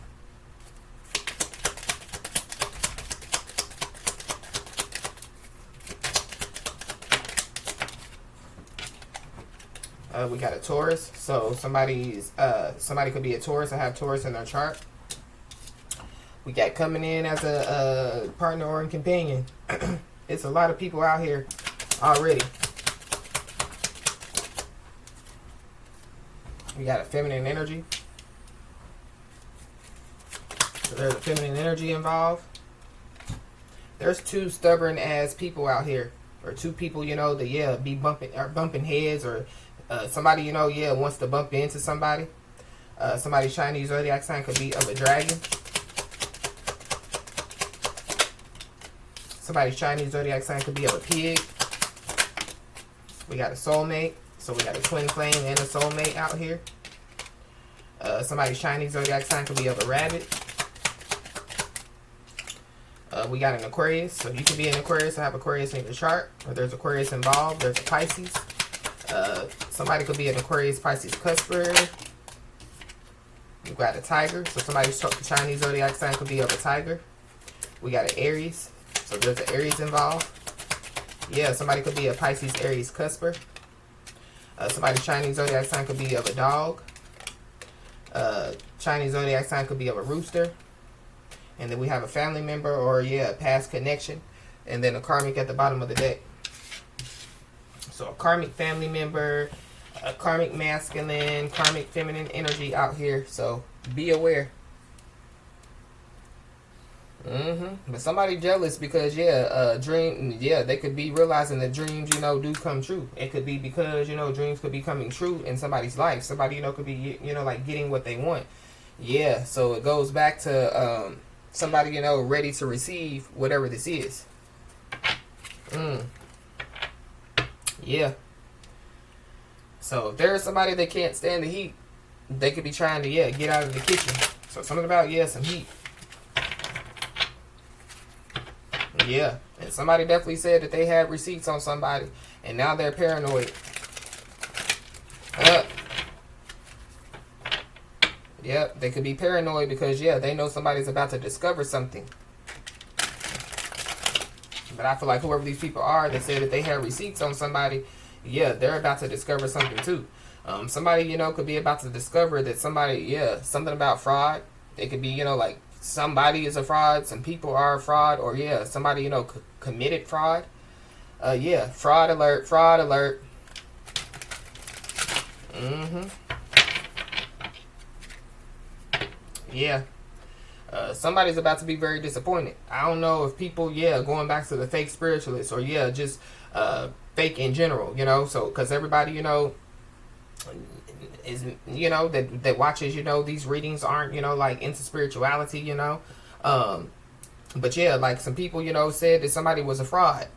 We got a Taurus. So somebody could be a Taurus or have Taurus in their chart. We got coming in as a partner or a companion. It's a lot of people out here already. We got a feminine energy. So there's a feminine energy involved. There's two stubborn ass people out here, or two people, you know, that, yeah, be bumping heads, or somebody, you know, yeah, wants to bump into somebody. Somebody's Chinese zodiac sign could be of a dragon. Somebody's Chinese zodiac sign could be of a pig. We got a soulmate. So we got a twin flame and a soulmate out here. Somebody's Chinese zodiac sign could be of a rabbit. We got an Aquarius. So you can be an Aquarius or have Aquarius in your chart, or there's Aquarius involved. There's a Pisces. Somebody could be an Aquarius Pisces cusper. We got a tiger. So somebody's Chinese zodiac sign could be of a tiger. We got an Aries. So there's an Aries involved. Yeah, somebody could be a Pisces Aries cusper. Somebody's Chinese zodiac sign could be of a dog. Chinese zodiac sign could be of a rooster. And then we have a family member, or, yeah, a past connection. And then a karmic at the bottom of the deck. So a karmic family member, a karmic masculine, karmic feminine energy out here. So be aware. But somebody jealous because, yeah, they could be realizing that dreams, you know, do come true. It could be because, you know, dreams could be coming true in somebody's life. Somebody, you know, could be, you know, like getting what they want. Yeah, so it goes back to somebody, you know, ready to receive whatever this is. Yeah. So if there's somebody that can't stand the heat, they could be trying to, yeah, get out of the kitchen. So something about, yeah, some heat. Yeah. And somebody definitely said that they had receipts on somebody, and now they're paranoid. Yep, they could be paranoid because, yeah, they know somebody's about to discover something. But I feel like whoever these people are that said that they had receipts on somebody, yeah, they're about to discover something too. Somebody, you know, could be about to discover that somebody, yeah, something about fraud. It could be, you know, like somebody is a fraud, some people are a fraud, or, yeah, somebody, you know, committed fraud. Yeah, fraud alert, fraud alert. Yeah. Somebody's about to be very disappointed. I don't know if people, yeah, going back to the fake spiritualists, or, yeah, just fake in general, you know. So, because everybody, you know, is, you know, that watches, you know, these readings aren't, you know, like into spirituality, you know. But, yeah, like some people, you know, said that somebody was a fraud.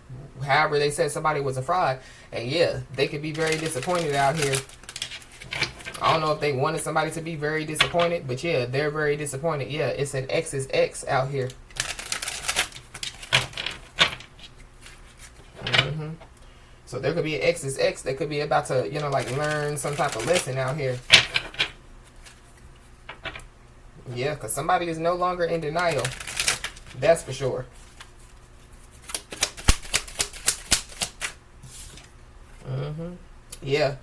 However, they said somebody was a fraud. And, yeah, they could be very disappointed out here. I don't know if they wanted somebody to be very disappointed, but yeah, they're very disappointed. Yeah, it's an X's X out here. So there could be an X's X that could be about to, you know, like learn some type of lesson out here. Yeah, because somebody is no longer in denial. That's for sure. Yeah.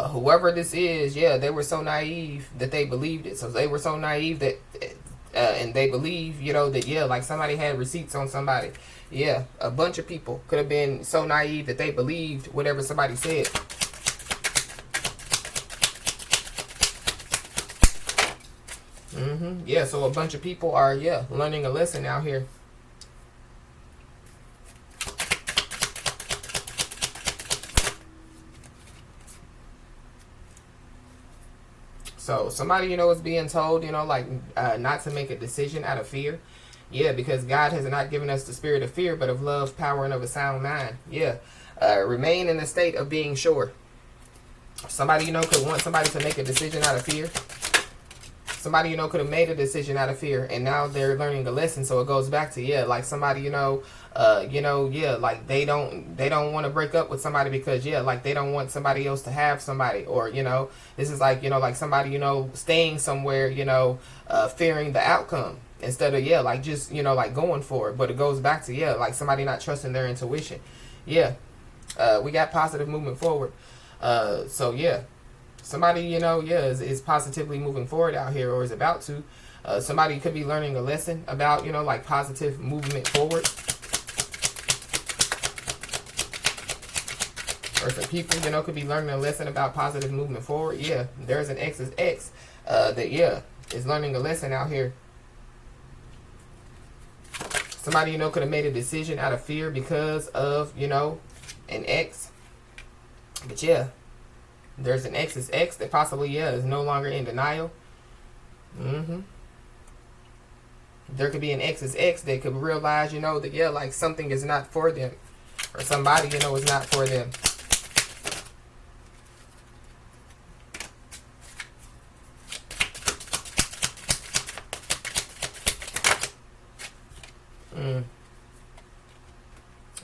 Whoever this is, yeah, they were so naive that they believed it. So they were so naive that, and they believe, you know, that, yeah, like somebody had receipts on somebody. Yeah, a bunch of people could have been so naive that they believed whatever somebody said. Yeah, so a bunch of people are, yeah, learning a lesson out here. So somebody, you know, is being told, you know, like not to make a decision out of fear. Yeah, because God has not given us the spirit of fear, but of love, power, and of a sound mind. Yeah, remain in a state of being sure. Somebody, you know, could want somebody to make a decision out of fear. Somebody, you know, could have made a decision out of fear, and now they're learning a lesson. So it goes back to, yeah, like somebody, you know, yeah, like they don't want to break up with somebody because, yeah, like they don't want somebody else to have somebody, or, you know, this is like, you know, like somebody, you know, staying somewhere, you know, fearing the outcome instead of, yeah, like just, you know, like going for it. But it goes back to, yeah, like somebody not trusting their intuition. Yeah, we got positive movement forward. So yeah. Somebody, you know, yeah, is positively moving forward out here, or is about to. Somebody could be learning a lesson about, you know, like positive movement forward. Or some people, you know, could be learning a lesson about positive movement forward. Yeah, there's an X's X that, yeah, is learning a lesson out here. Somebody, you know, could have made a decision out of fear because of, you know, an X. But yeah. There's an X's X that possibly, yeah, is no longer in denial. There could be an X's X that could realize, you know, that, yeah, like something is not for them. Or somebody, you know, is not for them.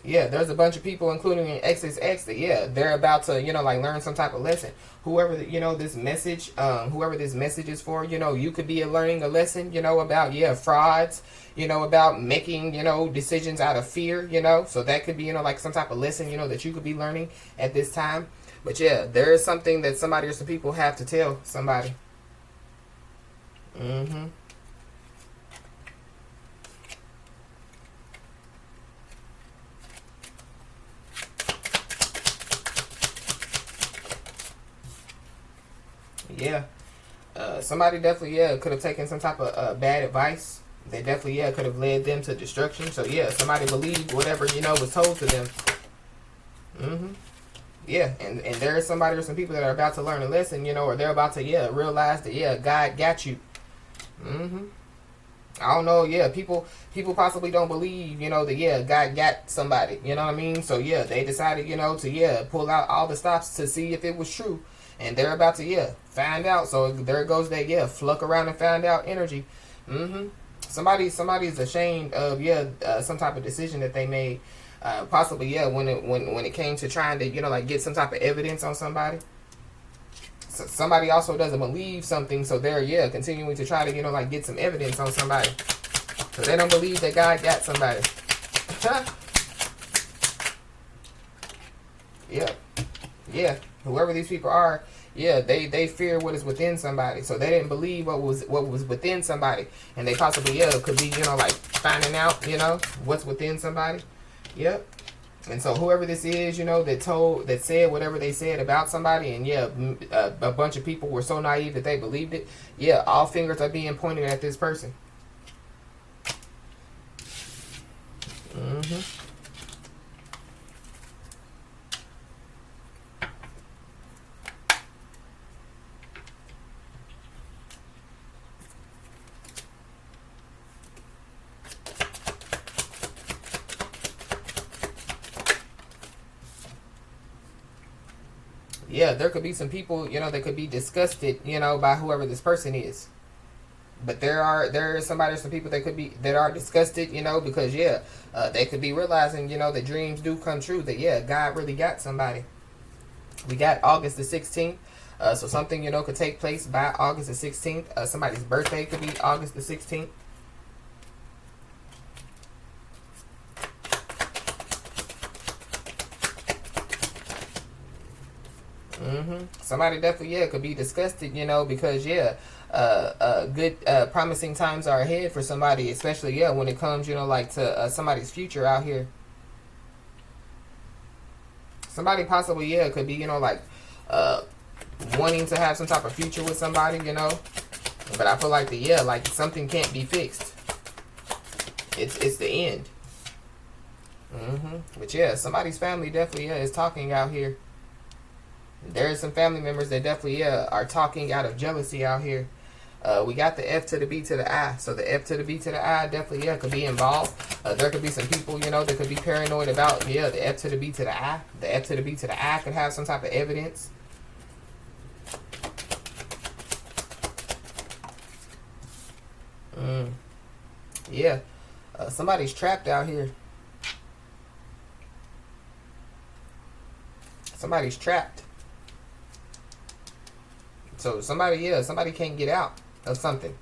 Yeah, there's a bunch of people, including an X's X, that, yeah, they're about to, you know, like learn some type of lesson. Whoever, you know, this message, whoever this message is for, you know, you could be learning a lesson, you know, about, yeah, frauds, you know, about making, you know, decisions out of fear, you know. So that could be, you know, like some type of lesson, you know, that you could be learning at this time. But yeah, there is something that somebody or some people have to tell somebody. Yeah. Somebody definitely, yeah, could have taken some type of bad advice. They definitely, yeah, could have led them to destruction. So, yeah, somebody believed whatever, you know, was told to them. Yeah, and there is somebody or some people that are about to learn a lesson, you know, or they're about to, yeah, realize that, yeah, God got you. Mm-hmm. I don't know, yeah, people possibly don't believe, that, yeah, God got somebody, you know what I mean? So, yeah, they decided, to, yeah, pull out all the stops to see if it was true. And they're about to, yeah, find out. So, there goes that, yeah, fluck around and find out energy. Mm-hmm. Somebody's ashamed of, yeah, some type of decision that they made. Possibly, yeah, when it came to trying to, like, get some type of evidence on somebody. So somebody also doesn't believe something, so they're, yeah, continuing to try to, like, get some evidence on somebody. So they don't believe that God got somebody. Yeah. Yeah. Whoever these people are, yeah, they fear what is within somebody. So they didn't believe what was within somebody. And they possibly, yeah, could be, like, finding out, what's within somebody. Yep. And so whoever this is, that said whatever they said about somebody, and yeah, a bunch of people were so naive that they believed it, yeah, all fingers are being pointed at this person. Mm-hmm. Yeah, there could be some people, that could be disgusted, by whoever this person is. But there is some people that are disgusted, because yeah, they could be realizing, that dreams do come true. That yeah, God really got somebody. We got August the 16th. So something, could take place by August the 16th. Somebody's birthday could be August the 16th. Mm-hmm. Somebody definitely, yeah, could be disgusted, because yeah, good, promising times are ahead for somebody, especially, yeah, when it comes, like to somebody's future out here. Somebody possibly, yeah, could be, like, wanting to have some type of future with somebody, but I feel like yeah, like something can't be fixed. It's the end. Mm-hmm. But yeah, somebody's family definitely, yeah, is talking out here. There are some family members that definitely, yeah, are talking out of jealousy out here. We got the F to the B to the I. So the F to the B to the I definitely, yeah, could be involved. There could be some people, that could be paranoid about, yeah, the F to the B to the I. The F to the B to the I could have some type of evidence. Yeah. Somebody's trapped out here. Somebody's trapped. So somebody can't get out of something.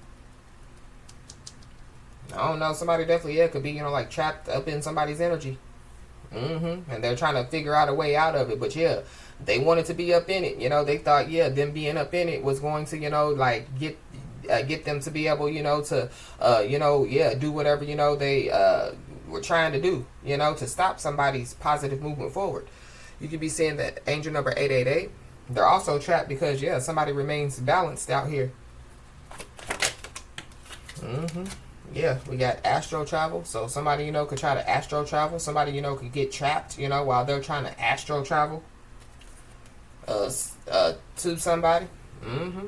I don't know. Somebody definitely, yeah, could be, like trapped up in somebody's energy. Mm-hmm. And they're trying to figure out a way out of it. But yeah, they wanted to be up in it. They thought, yeah, them being up in it was going to, like get them to be able, to, yeah, do whatever, they were trying to do, to stop somebody's positive movement forward. You could be seeing that angel number 888. They're also trapped because, yeah, somebody remains balanced out here. Mm-hmm. Yeah, we got astral travel. So somebody, could try to astral travel. Somebody, could get trapped, while they're trying to astral travel to somebody. Mm-hmm.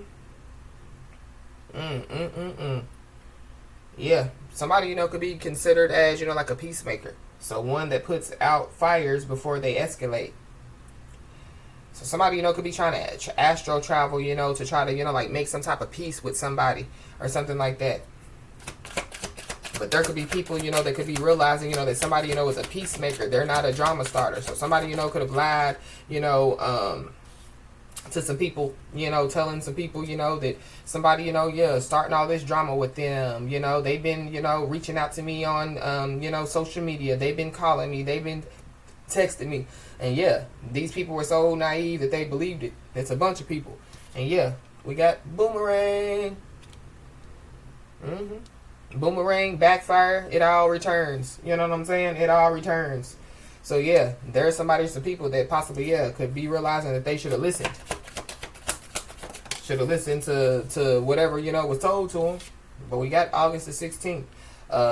Yeah, somebody, could be considered as, like a peacemaker. So one that puts out fires before they escalate. So somebody, could be trying to astral travel, to try to, like make some type of peace with somebody or something like that. But there could be people, that could be realizing, that somebody, is a peacemaker. They're not a drama starter. So somebody, could have lied, to some people, telling some people, that somebody, yeah, starting all this drama with them. They've been, reaching out to me on, social media. They've been calling me. They've been texting me. And yeah, these people were so naive that they believed it. It's a bunch of people. And yeah, we got boomerang. Boomerang, backfire, it all returns. You know what I'm saying? It all returns. So yeah, there's some people that possibly, yeah, could be realizing that they should have listened. Should have listened to whatever, was told to them. But we got August the 16th.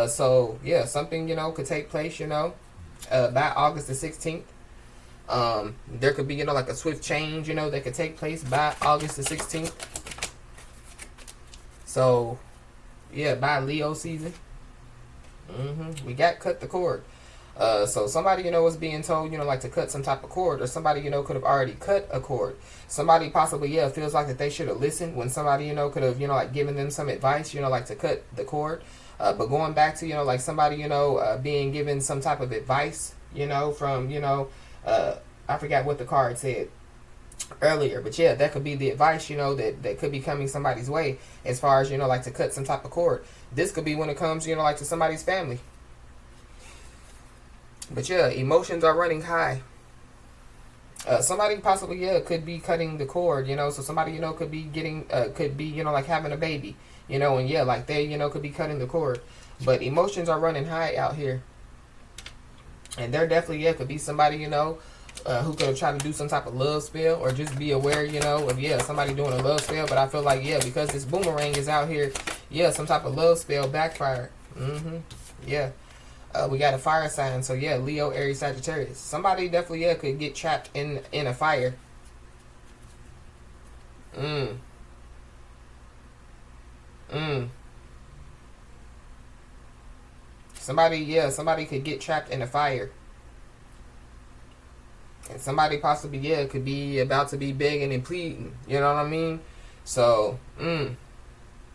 So yeah, something, could take place, by August the 16th. There could be, like a swift change, that could take place by August the 16th. So Yeah, by Leo season. We got cut the cord. So somebody, was being told, like to cut some type of cord, or somebody, could have already cut a cord. Somebody possibly, feels like that they should have listened when somebody, could have, like given them some advice, like to cut the cord. But going back to, like somebody, being given some type of advice, from, I forgot what the card said earlier, but yeah, that could be the advice, that could be coming somebody's way as far as, like to cut some type of cord. This could be when it comes, like to somebody's family. But yeah, emotions are running high. Somebody possibly, could be cutting the cord, so somebody, could be getting, could be, like having a baby, and yeah, like they, could be cutting the cord. But emotions are running high out here. And there definitely, could be somebody, who could have tried to do some type of love spell, or just be aware, of, somebody doing a love spell. But I feel like, because this boomerang is out here, some type of love spell backfired. Yeah. We got a fire sign, so yeah, Leo, Aries, Sagittarius. Somebody definitely, could get trapped in a fire. Somebody could get trapped in a fire. And somebody possibly, could be about to be begging and pleading. You know what I mean? So,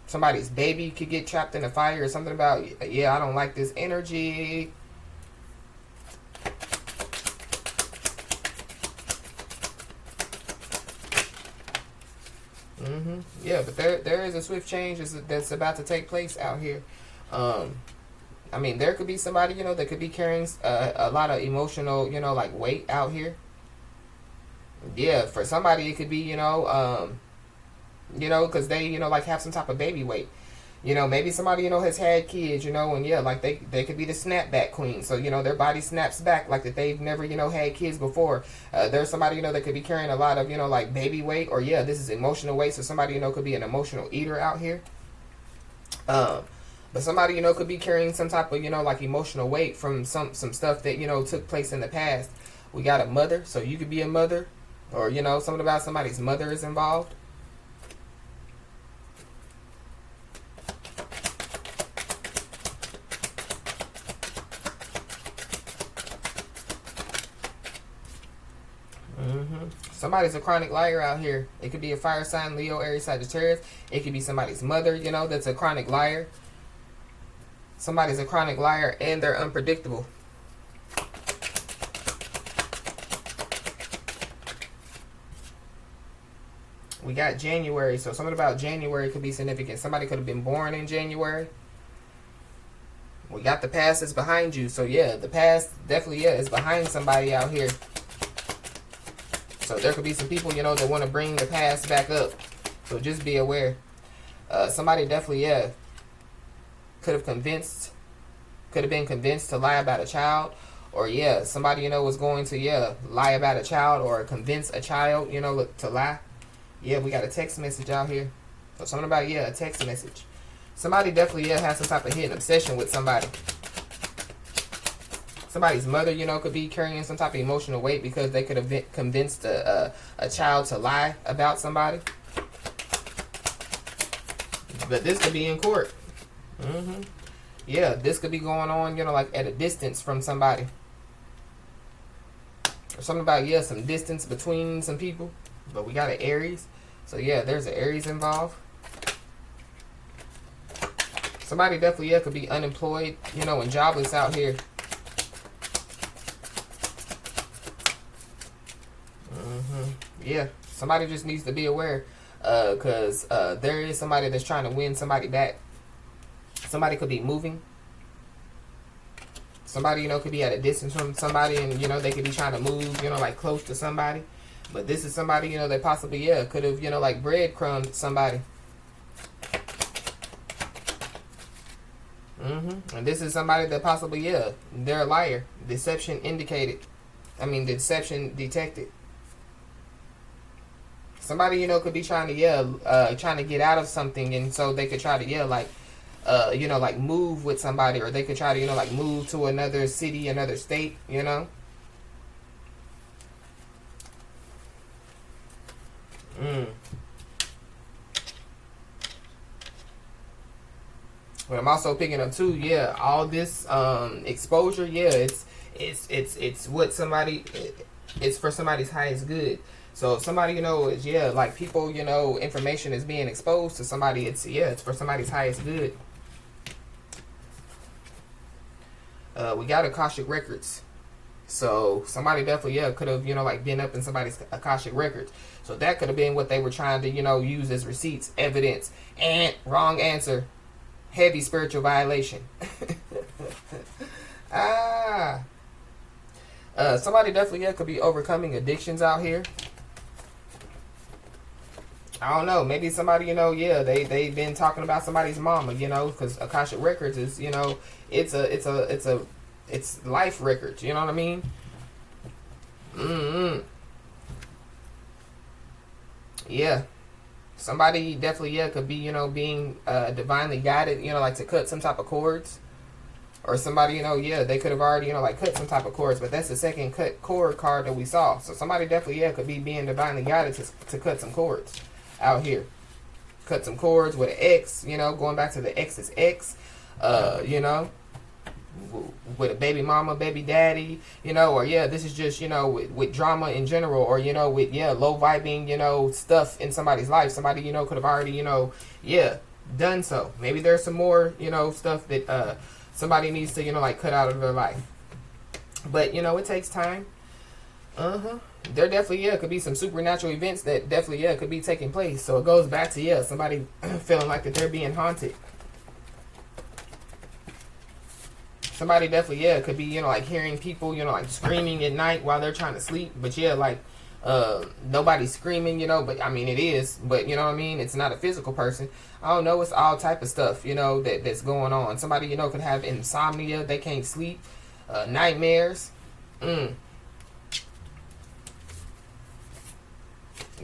somebody's baby could get trapped in a fire, or something about, I don't like this energy. Yeah, but there is a swift change that's about to take place out here. I mean, there could be somebody, that could be carrying a lot of emotional, like weight out here. Yeah, for somebody it could be, because they, like have some type of baby weight. Maybe somebody, has had kids, and like they could be the snapback queen. So, their body snaps back like that they've never, had kids before. There's somebody, that could be carrying a lot of, like baby weight, or this is emotional weight. So somebody, could be an emotional eater out here. But somebody, could be carrying some type of, like emotional weight from some stuff that, took place in the past. We got a mother, so you could be a mother, or, something about somebody's mother is involved. Somebody's a chronic liar out here. It could be a fire sign, Leo, Aries, Sagittarius. It could be somebody's mother, that's a chronic liar. Somebody's a chronic liar, and they're unpredictable. We got January, so something about January could be significant. Somebody could have been born in January. We got the past is behind you, so yeah, the past definitely, is behind somebody out here. So there could be some people, that want to bring the past back up. So just be aware. Somebody definitely, could have been convinced to lie about a child. Or, somebody, was going to, lie about a child, or convince a child, to lie. Yeah, we got a text message out here. So something about, a text message. Somebody definitely, has some type of hidden obsession with somebody. Somebody's mother, could be carrying some type of emotional weight because they could have convinced a child to lie about somebody. But this could be in court. Yeah, this could be going on, like at a distance from somebody. Or something about, some distance between some people. But we got an Aries. So, there's an Aries involved. Somebody definitely, could be unemployed, and jobless out here. Yeah, somebody just needs to be aware, because there is somebody that's trying to win somebody back. Somebody could be moving. Somebody, could be at a distance from somebody, and, they could be trying to move, like close to somebody. But this is somebody, that possibly, could have, like breadcrumbed somebody. And this is somebody that possibly, they're a liar. Deception detected. Somebody, could be trying to, trying to get out of something, and so they could try to, like move with somebody, or they could try to, like move to another city, another state, But I'm also picking up too, yeah, all this exposure, yeah, it's what somebody, it's for somebody's highest good. So if somebody, you know, is, yeah, like people, you know, information is being exposed to somebody, it's, yeah, it's for somebody's highest good. We got Akashic Records. So somebody definitely, yeah, could have, you know, like been up in somebody's Akashic Records. So that could have been what they were trying to, you know, use as receipts, evidence, and wrong answer. Heavy spiritual violation. Somebody definitely, yeah, could be overcoming addictions out here. I don't know. Maybe somebody, you know, yeah, they've been talking about somebody's mama, you know, because Akashic Records is, you know, it's life records. You know what I mean? Yeah. Somebody definitely, yeah, could be, you know, being divinely guided, you know, like to cut some type of cords. Or somebody, you know, yeah, they could have already, you know, like cut some type of cords. But that's the second cut cord card that we saw. So somebody definitely, yeah, could be being divinely guided to cut some cords out here. Cut some cords with an X, you know, going back to the X's X, you know, with a baby mama, baby daddy, you know, or yeah, this is just, you know, with drama in general, or, you know, with, yeah, low vibing, you know, stuff in somebody's life. Somebody, you know, could have already, you know, yeah, done so. Maybe there's some more, you know, stuff that somebody needs to, you know, like cut out of their life. But, you know, it takes time. There definitely, yeah, could be some supernatural events that definitely, yeah, could be taking place. So it goes back to, yeah, somebody feeling like that they're being haunted. Somebody definitely, yeah, could be, you know, like hearing people, you know, like screaming at night while they're trying to sleep. But yeah, like nobody's screaming, you know, but I mean it is, but you know what I mean, it's not a physical person. I don't know, it's all type of stuff, you know, that's going on. Somebody, you know, could have insomnia, they can't sleep, nightmares.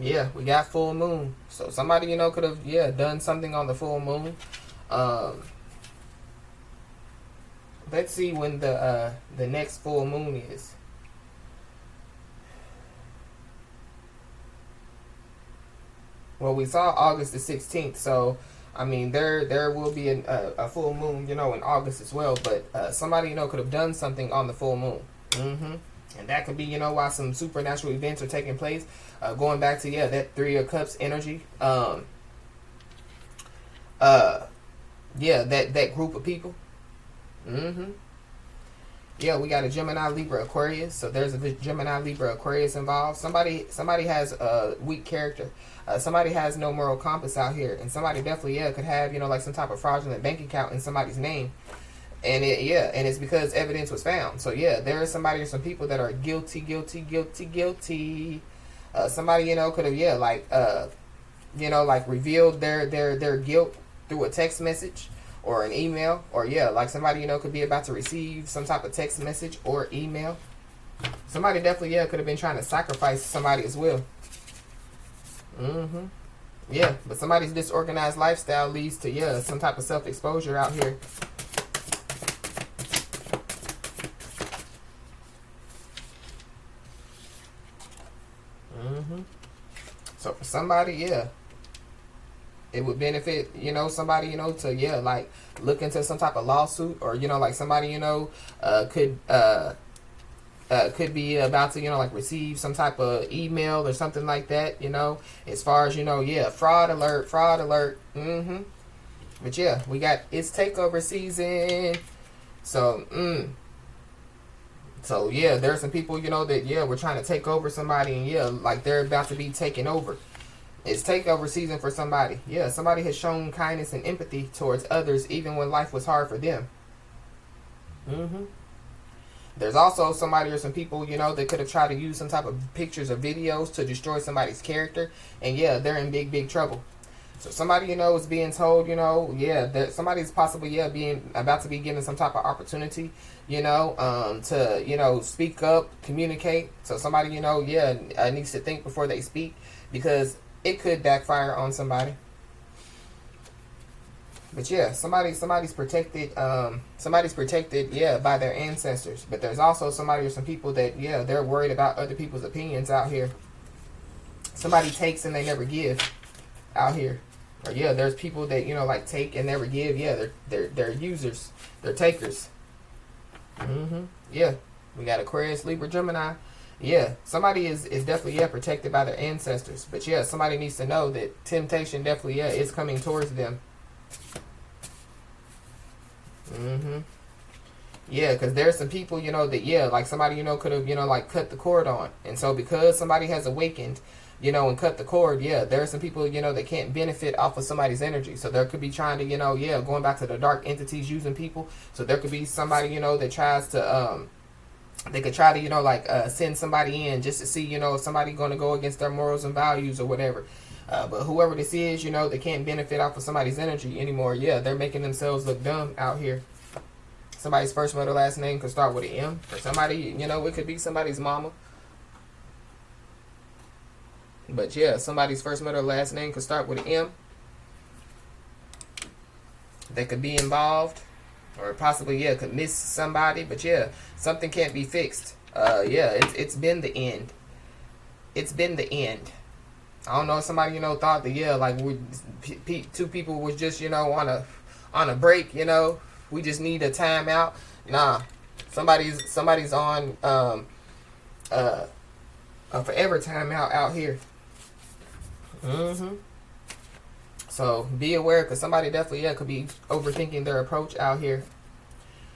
Yeah, we got full moon. So somebody, you know, could have, yeah, done something on the full moon. Let's see when the next full moon is. Well, we saw August the 16th, so I mean there will be a full moon, you know, in August as well. But somebody, you know, could have done something on the full moon. And that could be, you know, why some supernatural events are taking place. Going back to, yeah, that Three of Cups energy. Yeah, that group of people. Yeah, we got a Gemini, Libra, Aquarius. So there's a Gemini, Libra, Aquarius involved. Somebody has a weak character. Somebody has no moral compass out here. And somebody definitely, yeah, could have, you know, like some type of fraudulent bank account in somebody's name. And it's because evidence was found. So yeah, there is somebody or some people that are guilty. Somebody, you know, could have, yeah, like you know, like revealed their guilt through a text message or an email, or yeah, like somebody, you know, could be about to receive some type of text message or email. Somebody definitely, yeah, could have been trying to sacrifice somebody as well. Yeah, but somebody's disorganized lifestyle leads to, yeah, some type of self-exposure out here. So for somebody, yeah, it would benefit, you know, somebody, you know, to, yeah, like look into some type of lawsuit, or, you know, like somebody, you know, could be about to, you know, like receive some type of email or something like that, you know, as far as, you know, yeah, fraud alert. But yeah, we got, it's takeover season. So, So yeah, there are some people, you know, that, yeah, we're trying to take over somebody, and yeah, like they're about to be taken over. It's takeover season for somebody. Yeah, somebody has shown kindness and empathy towards others even when life was hard for them. There's also somebody or some people, you know, that could have tried to use some type of pictures or videos to destroy somebody's character, and yeah, they're in big trouble. So somebody, you know, is being told, you know, yeah, that somebody's possibly, yeah, being about to be given some type of opportunity, you know, to, you know, speak up, communicate. So somebody, you know, yeah, needs to think before they speak, because it could backfire on somebody. But yeah, somebody's protected. Somebody's protected, yeah, by their ancestors. But there's also somebody or some people that, yeah, they're worried about other people's opinions out here. Somebody takes and they never give out here. Or yeah, there's people that, you know, like take and never give. Yeah, they're users. They're takers. Yeah. We got Aquarius, Libra, Gemini. Yeah, somebody is definitely, yeah, protected by their ancestors. But yeah, somebody needs to know that temptation definitely, yeah, is coming towards them. Yeah, because there's some people, you know, that, yeah, like somebody, you know, could have, you know, like cut the cord on. And so because somebody has awakened, you know, and cut the cord, yeah, there are some people, you know, that can't benefit off of somebody's energy. So there could be trying to, you know, yeah, going back to the dark entities using people. So there could be somebody, you know, that tries to, they could try to, you know, like send somebody in just to see, you know, if somebody going to go against their morals and values or whatever. But whoever this is, you know, they can't benefit off of somebody's energy anymore. Yeah, they're making themselves look dumb out here. Somebody's first, middle, last name could start with an M. For somebody, you know, it could be somebody's mama. But yeah, somebody's first, middle, last name could start with an M. They could be involved. Or possibly, yeah, could miss somebody. But yeah, something can't be fixed. Yeah, it's been the end. It's been the end. I don't know if somebody, you know, thought that, yeah, like two people was just, you know, on a break, you know. We just need a timeout. Nah. Somebody's on a forever timeout out here. So be aware, because somebody definitely, yeah, could be overthinking their approach out here.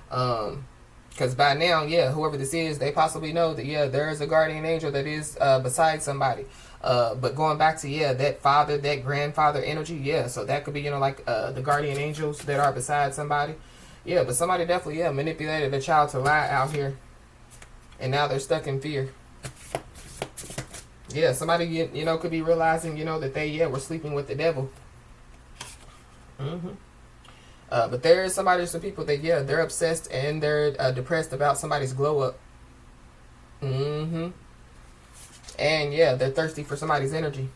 Because by now, yeah, whoever this is, they possibly know that, yeah, there is a guardian angel that is beside somebody. But going back to, yeah, that father, that grandfather energy, yeah, so that could be, you know, like the guardian angels that are beside somebody. Yeah, but somebody definitely, yeah, manipulated a child to lie out here. And now they're stuck in fear. Yeah, somebody, you know, could be realizing, you know, that they, yeah, were sleeping with the devil. But there is somebody, some people that, yeah, they're obsessed and they're depressed about somebody's glow up. And yeah, they're thirsty for somebody's energy.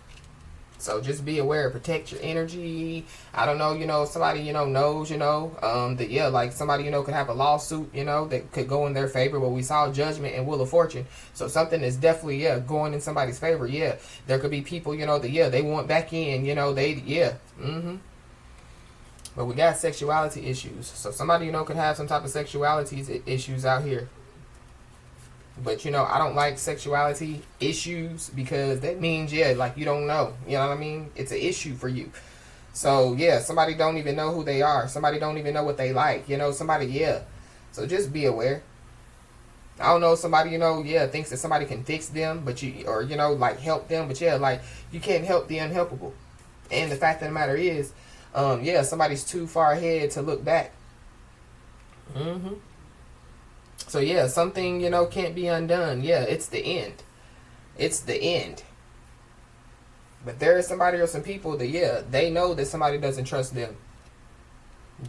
So just be aware, protect your energy. I don't know, you know, if somebody, you know, knows, you know, that, yeah, like somebody, you know, could have a lawsuit, you know, that could go in their favor. Well, we saw Judgment and Wheel of Fortune. So something is definitely, yeah, going in somebody's favor. Yeah, there could be people, you know, that, yeah, they want back in, you know, they, yeah. But we got sexuality issues. So somebody, you know, could have some type of sexuality issues out here. But, you know, I don't like sexuality issues because that means, yeah, like you don't know. You know what I mean? It's an issue for you. So, yeah, somebody don't even know who they are. Somebody don't even know what they like. You know, somebody, yeah. So just be aware. I don't know, somebody, you know, yeah, thinks that somebody can fix them, but or, you know, like help them. But, yeah, like you can't help the unhelpable. And the fact of the matter is, yeah, somebody's too far ahead to look back. So, yeah, something, you know, can't be undone. Yeah, it's the end. It's the end. But there is somebody or some people that, yeah, they know that somebody doesn't trust them.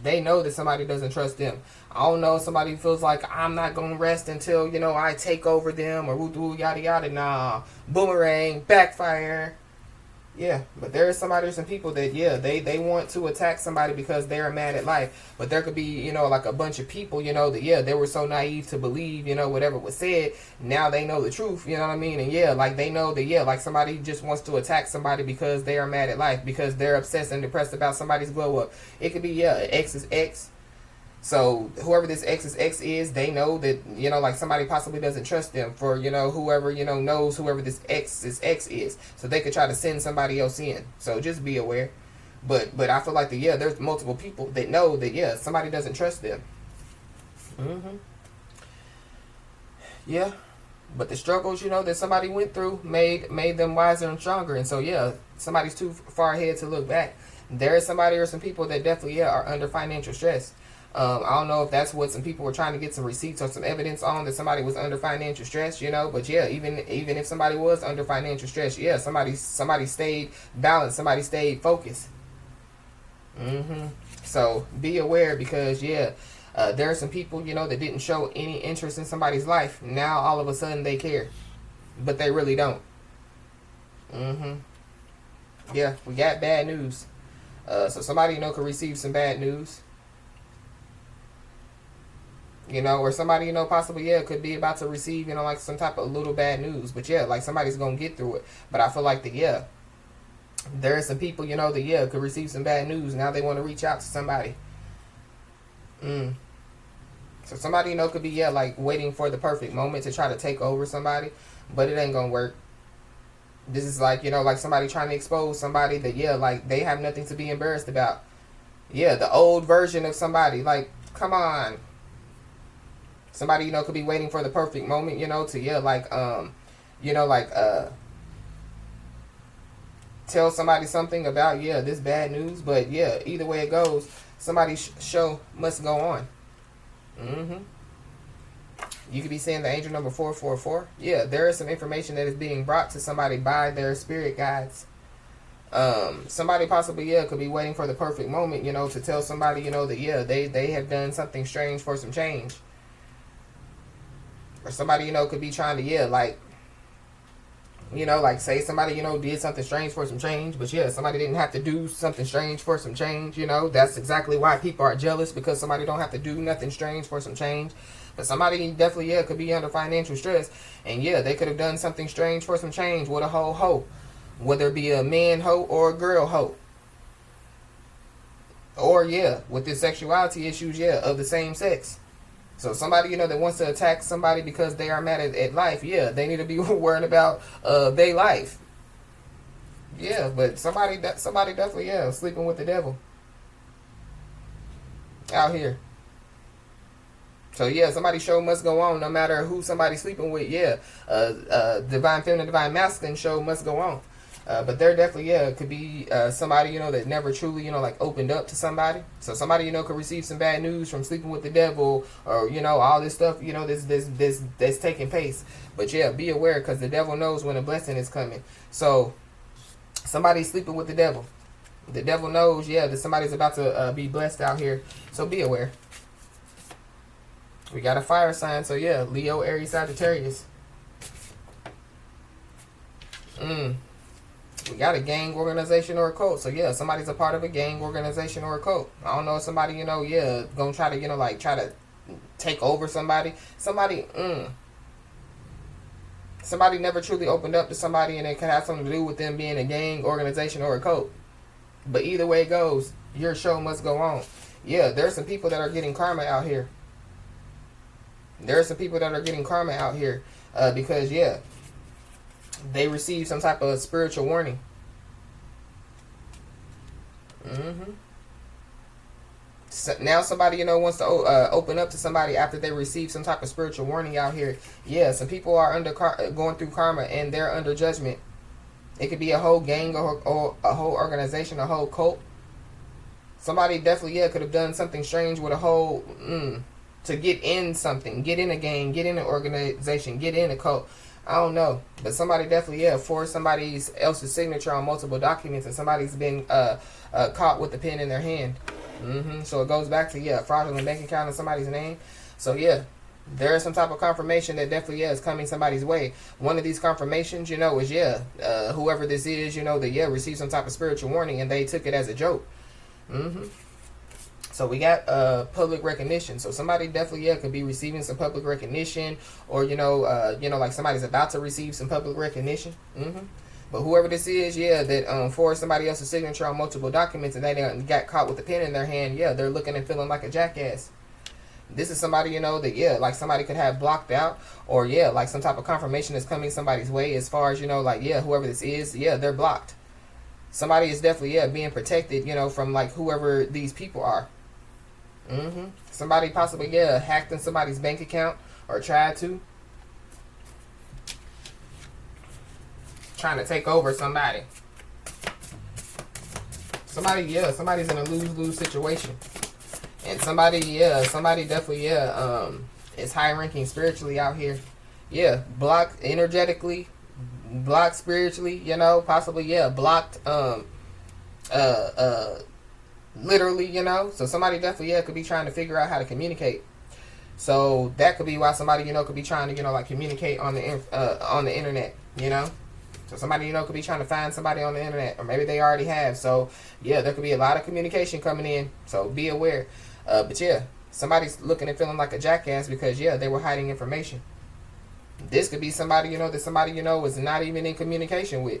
They know that somebody doesn't trust them. I don't know if somebody feels like I'm not going to rest until, you know, I take over them or woo yada yada. Nah, boomerang, backfire. Yeah, but there is somebody or some people that, yeah, they want to attack somebody because they're mad at life. But there could be, you know, like a bunch of people, you know, that, yeah, they were so naive to believe, you know, whatever was said. Now they know the truth, you know what I mean? And, yeah, like they know that, yeah, like somebody just wants to attack somebody because they are mad at life, because they're obsessed and depressed about somebody's glow up. It could be, yeah, X is X. So whoever this XXX is, they know that, you know, like somebody possibly doesn't trust them for, you know, whoever, you know, knows whoever this XXX is. So they could try to send somebody else in. So just be aware. But I feel like yeah, there's multiple people that know that, yeah, somebody doesn't trust them. Yeah. But the struggles, you know, that somebody went through made them wiser and stronger. And so, yeah, somebody's too far ahead to look back. There is somebody or some people that definitely, yeah, are under financial stress. I don't know if that's what some people were trying to get some receipts or some evidence on, that somebody was under financial stress, you know. But yeah, even if somebody was under financial stress, yeah, somebody stayed balanced, somebody stayed focused. So be aware, because yeah, there are some people, you know, that didn't show any interest in somebody's life. Now all of a sudden they care, but they really don't. Yeah, we got bad news. So somebody, you know, could receive some bad news. You know, or somebody, you know, possibly, yeah, could be about to receive, you know, like some type of little bad news. But yeah, like somebody's going to get through it. But I feel like yeah, There are some people, you know, that, yeah, could receive some bad news. Now they want to reach out to somebody. So somebody, you know, could be, yeah, like waiting for the perfect moment to try to take over somebody, but it ain't gonna work. This is like, you know, like somebody trying to expose somebody that, yeah, like they have nothing to be embarrassed about. Yeah, the old version of somebody. Like, come on. Somebody, you know, could be waiting for the perfect moment, you know, to, yeah, like, you know, like, tell somebody something about, yeah, this bad news. But, yeah, either way it goes, somebody's show must go on. You could be seeing the angel number 444. Yeah, there is some information that is being brought to somebody by their spirit guides. Somebody possibly, yeah, could be waiting for the perfect moment, you know, to tell somebody, you know, that, yeah, they have done something strange for some change. Or somebody, you know, could be trying to, yeah, like, you know, like say somebody, you know, did something strange for some change. But yeah, somebody didn't have to do something strange for some change, you know. That's exactly why people are jealous, because somebody don't have to do nothing strange for some change. But somebody definitely, yeah, could be under financial stress. And yeah, they could have done something strange for some change with a whole hoe. Whether it be a man hoe or a girl hoe. Or yeah, with the sexuality issues, yeah, of the same sex. So somebody, you know, that wants to attack somebody because they are mad at life, yeah, they need to be worrying about their life. Yeah, but somebody definitely, yeah, sleeping with the devil out here. So yeah, somebody's show must go on no matter who somebody's sleeping with. Yeah, divine feminine, divine masculine show must go on. But there definitely, yeah, could be somebody, you know, that never truly, you know, like opened up to somebody. So somebody, you know, could receive some bad news from sleeping with the devil, or, you know, all this stuff, you know, that's taking place. But yeah, be aware, because the devil knows when a blessing is coming. So somebody's sleeping with the devil. The devil knows, yeah, that somebody's about to be blessed out here. So be aware. We got a fire sign, so yeah, Leo, Aries, Sagittarius. We got a gang, organization, or a cult. So yeah, somebody's a part of a gang, organization, or a cult. I don't know if somebody, you know, yeah, gonna try to, you know, like try to take over somebody. Somebody never truly opened up to somebody, and it could have something to do with them being a gang, organization, or a cult. But either way it goes, your show must go on. Yeah, there's some people that are getting karma out here. There are some people that are getting karma out here because, yeah, they receive some type of spiritual warning. So now somebody, you know, wants to open up to somebody after they receive some type of spiritual warning out here. Yeah, some people are going through karma, and they're under judgment. It could be a whole gang, or a whole organization, a whole cult. Somebody definitely, yeah, could have done something strange with a whole to get in something, get in a gang, get in an organization, get in a cult. I don't know, but somebody definitely, yeah, forced somebody else's signature on multiple documents, and somebody's been caught with the pen in their hand. So it goes back to, yeah, fraudulent bank account in somebody's name. So yeah, there is some type of confirmation that definitely, yeah, is coming somebody's way. One of these confirmations, you know, is, yeah, whoever this is, you know, that, yeah, received some type of spiritual warning, and they took it as a joke. So we got public recognition. So somebody definitely, yeah, could be receiving some public recognition, or, you know, like somebody's about to receive some public recognition. But whoever this is, yeah, that forced somebody else's signature on multiple documents, and they got caught with a pen in their hand, yeah, they're looking and feeling like a jackass. This is somebody, you know, that, yeah, like somebody could have blocked out, or, yeah, like some type of confirmation is coming somebody's way as far as, you know, like, yeah, whoever this is, yeah, they're blocked. Somebody is definitely, yeah, being protected, you know, from, like, whoever these people are. Somebody possibly, yeah, hacked in somebody's bank account, or tried to. Trying to take over somebody. Somebody's in a lose-lose situation. And somebody definitely, yeah, is high-ranking spiritually out here. Yeah, blocked energetically, blocked spiritually, you know, possibly, yeah, blocked, literally, you know. So somebody definitely, yeah, could be trying to figure out how to communicate. So that could be why somebody, you know, could be trying to, you know, like communicate on the internet, you know. So somebody, you know, could be trying to find somebody on the internet, or maybe they already have. So yeah, there could be a lot of communication coming in. So be aware. But yeah, somebody's looking and feeling like a jackass because, yeah, they were hiding information. This could be somebody, you know, that somebody, you know, is not even in communication with.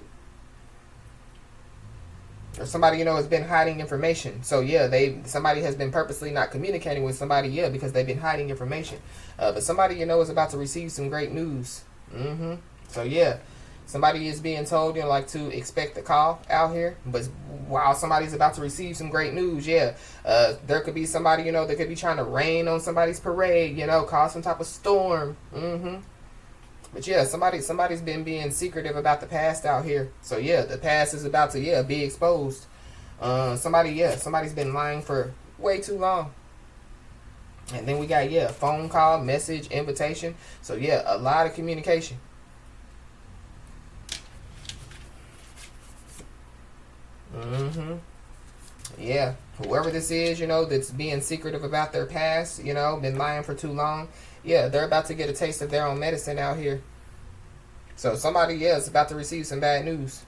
or somebody, has been hiding information. So yeah, somebody has been purposely not communicating with somebody, because they've been hiding information. But somebody, is about to receive some great news. So yeah, somebody is being told, like, to expect a call out here. But while somebody's about to receive some great news, there could be somebody, that could be trying to rain on somebody's parade, cause some type of storm. But yeah, somebody's been being secretive about the past out here. So yeah, the past is about to be exposed. Somebody's been lying for way too long. And then we got phone call, message, invitation. So yeah, a lot of communication. Yeah, whoever this is, that's being secretive about their past, been lying for too long. Yeah, they're about to get a taste of their own medicine out here. So somebody, is about to receive some bad news.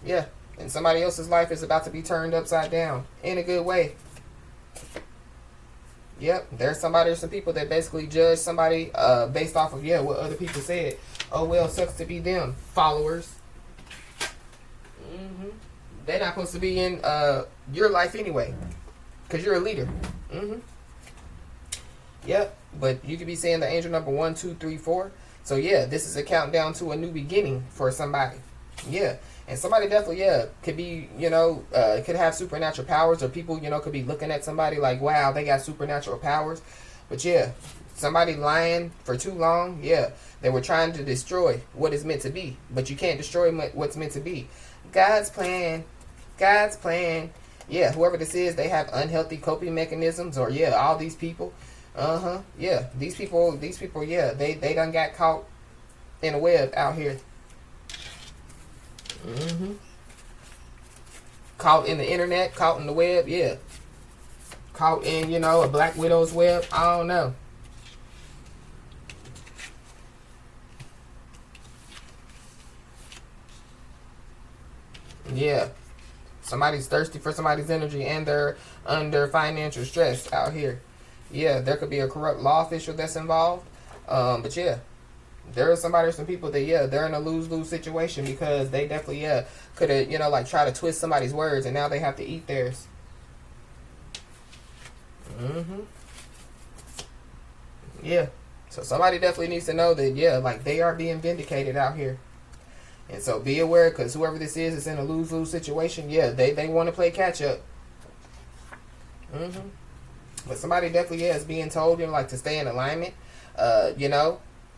Yeah, and somebody else's life is about to be turned upside down in a good way. Yep, there's somebody or some people that basically judge somebody based off of, what other people said. Oh, well, sucks to be them. Followers. They're not supposed to be in your life anyway, because you're a leader. Yep, but you could be saying the angel number 1, 2, 3, 4. So yeah, this is a countdown to a new beginning for somebody. Yeah, and somebody definitely could be could have supernatural powers, or people could be looking at somebody like, wow, they got supernatural powers. But yeah, somebody lying for too long. Yeah, they were trying to destroy what is meant to be, but you can't destroy what's meant to be. God's plan. God's plan. Yeah, whoever this is, they have unhealthy coping mechanisms, or all these people. Yeah, these people, they done got caught in a web out here. Caught in the internet, caught in the web, caught in, a Black Widow's web. I don't know. Yeah, somebody's thirsty for somebody's energy, and they're under financial stress out here. Yeah, there could be a corrupt law official that's involved. But yeah, there are somebody or some people that, they're in a lose-lose situation, because they definitely, could have, like, try to twist somebody's words, and now they have to eat theirs. Yeah. So somebody definitely needs to know that, like, they are being vindicated out here. And so be aware, because whoever this is in a lose-lose situation, they want to play catch-up. But somebody definitely is being told, like, to stay in alignment.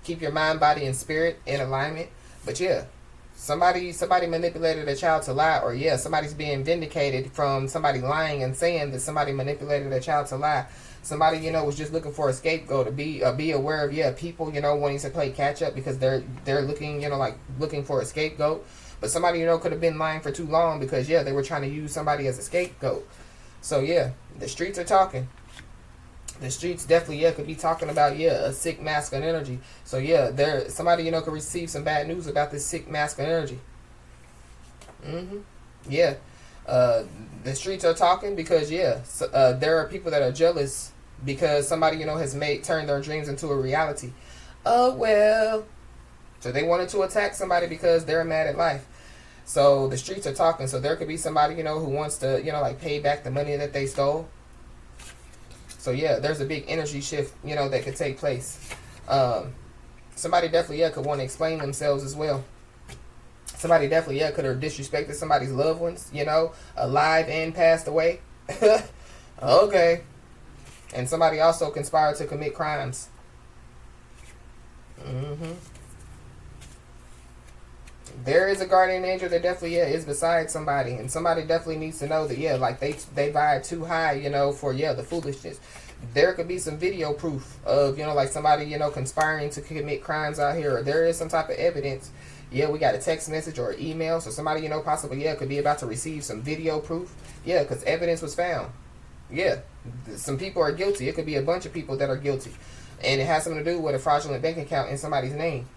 Keep your mind, body, and spirit in alignment. But somebody manipulated a child to lie, or somebody's being vindicated from somebody lying and saying that somebody manipulated a child to lie. Somebody, was just looking for a scapegoat. To be aware of, people, wanting to play catch up, because they're looking, like, looking for a scapegoat. But somebody, could have been lying for too long, because they were trying to use somebody as a scapegoat. So the streets are talking. The streets definitely, could be talking about, a sick masculine energy. So there, somebody, could receive some bad news about this sick masculine energy. The streets are talking, because there are people that are jealous because somebody, has turned their dreams into a reality. Oh, well. So they wanted to attack somebody because they're mad at life. So the streets are talking. So there could be somebody, who wants to, like, pay back the money that they stole. So there's a big energy shift, that could take place. Somebody definitely, could want to explain themselves as well. Somebody definitely, could have disrespected somebody's loved ones, alive and passed away. Okay. And somebody also conspired to commit crimes. There is a guardian angel that definitely, is beside somebody. And somebody definitely needs to know that, like, they vibe too high, for, the foolishness. There could be some video proof of, like, somebody, conspiring to commit crimes out here. Or there is some type of evidence. We got a text message or email. So somebody, possibly, could be about to receive some video proof. Because evidence was found. Some people are guilty. It could be a bunch of people that are guilty. And it has something to do with a fraudulent bank account in somebody's name.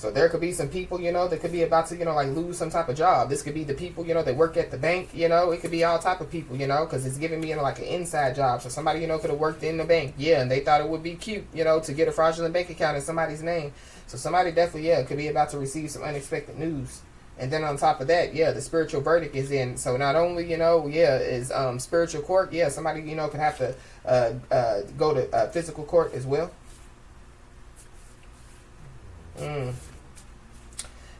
So there could be some people, you know, that could be about to, you know, like lose some type of job. This could be the people, you know, that work at the bank, you know. It could be all type of people, you know, because it's giving me, you know, like an inside job. So somebody, you know, could have worked in the bank, yeah, and they thought it would be cute, you know, to get a fraudulent bank account in somebody's name. So somebody definitely, yeah, could be about to receive some unexpected news. And then on top of that, yeah, the spiritual verdict is in. So not only, you know, yeah, is spiritual court, yeah, somebody, you know, could have to go to physical court as well.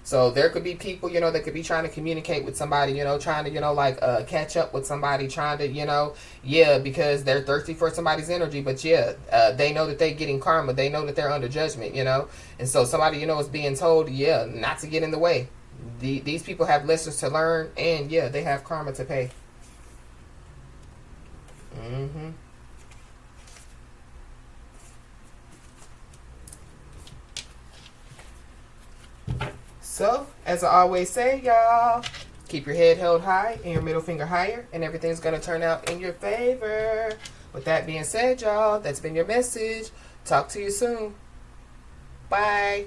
So there could be people, you know, that could be trying to communicate with somebody, you know, trying to, you know, like catch up with somebody, trying to, you know, yeah, because they're thirsty for somebody's energy. But yeah, they know that they're getting karma. They know that they're under judgment, you know. And so somebody, you know, is being told, yeah, not to get in the way. These people have lessons to learn, and yeah, they have karma to pay. So, as I always say, y'all, keep your head held high and your middle finger higher, and everything's going to turn out in your favor. With that being said, y'all, that's been your message. Talk to you soon. Bye.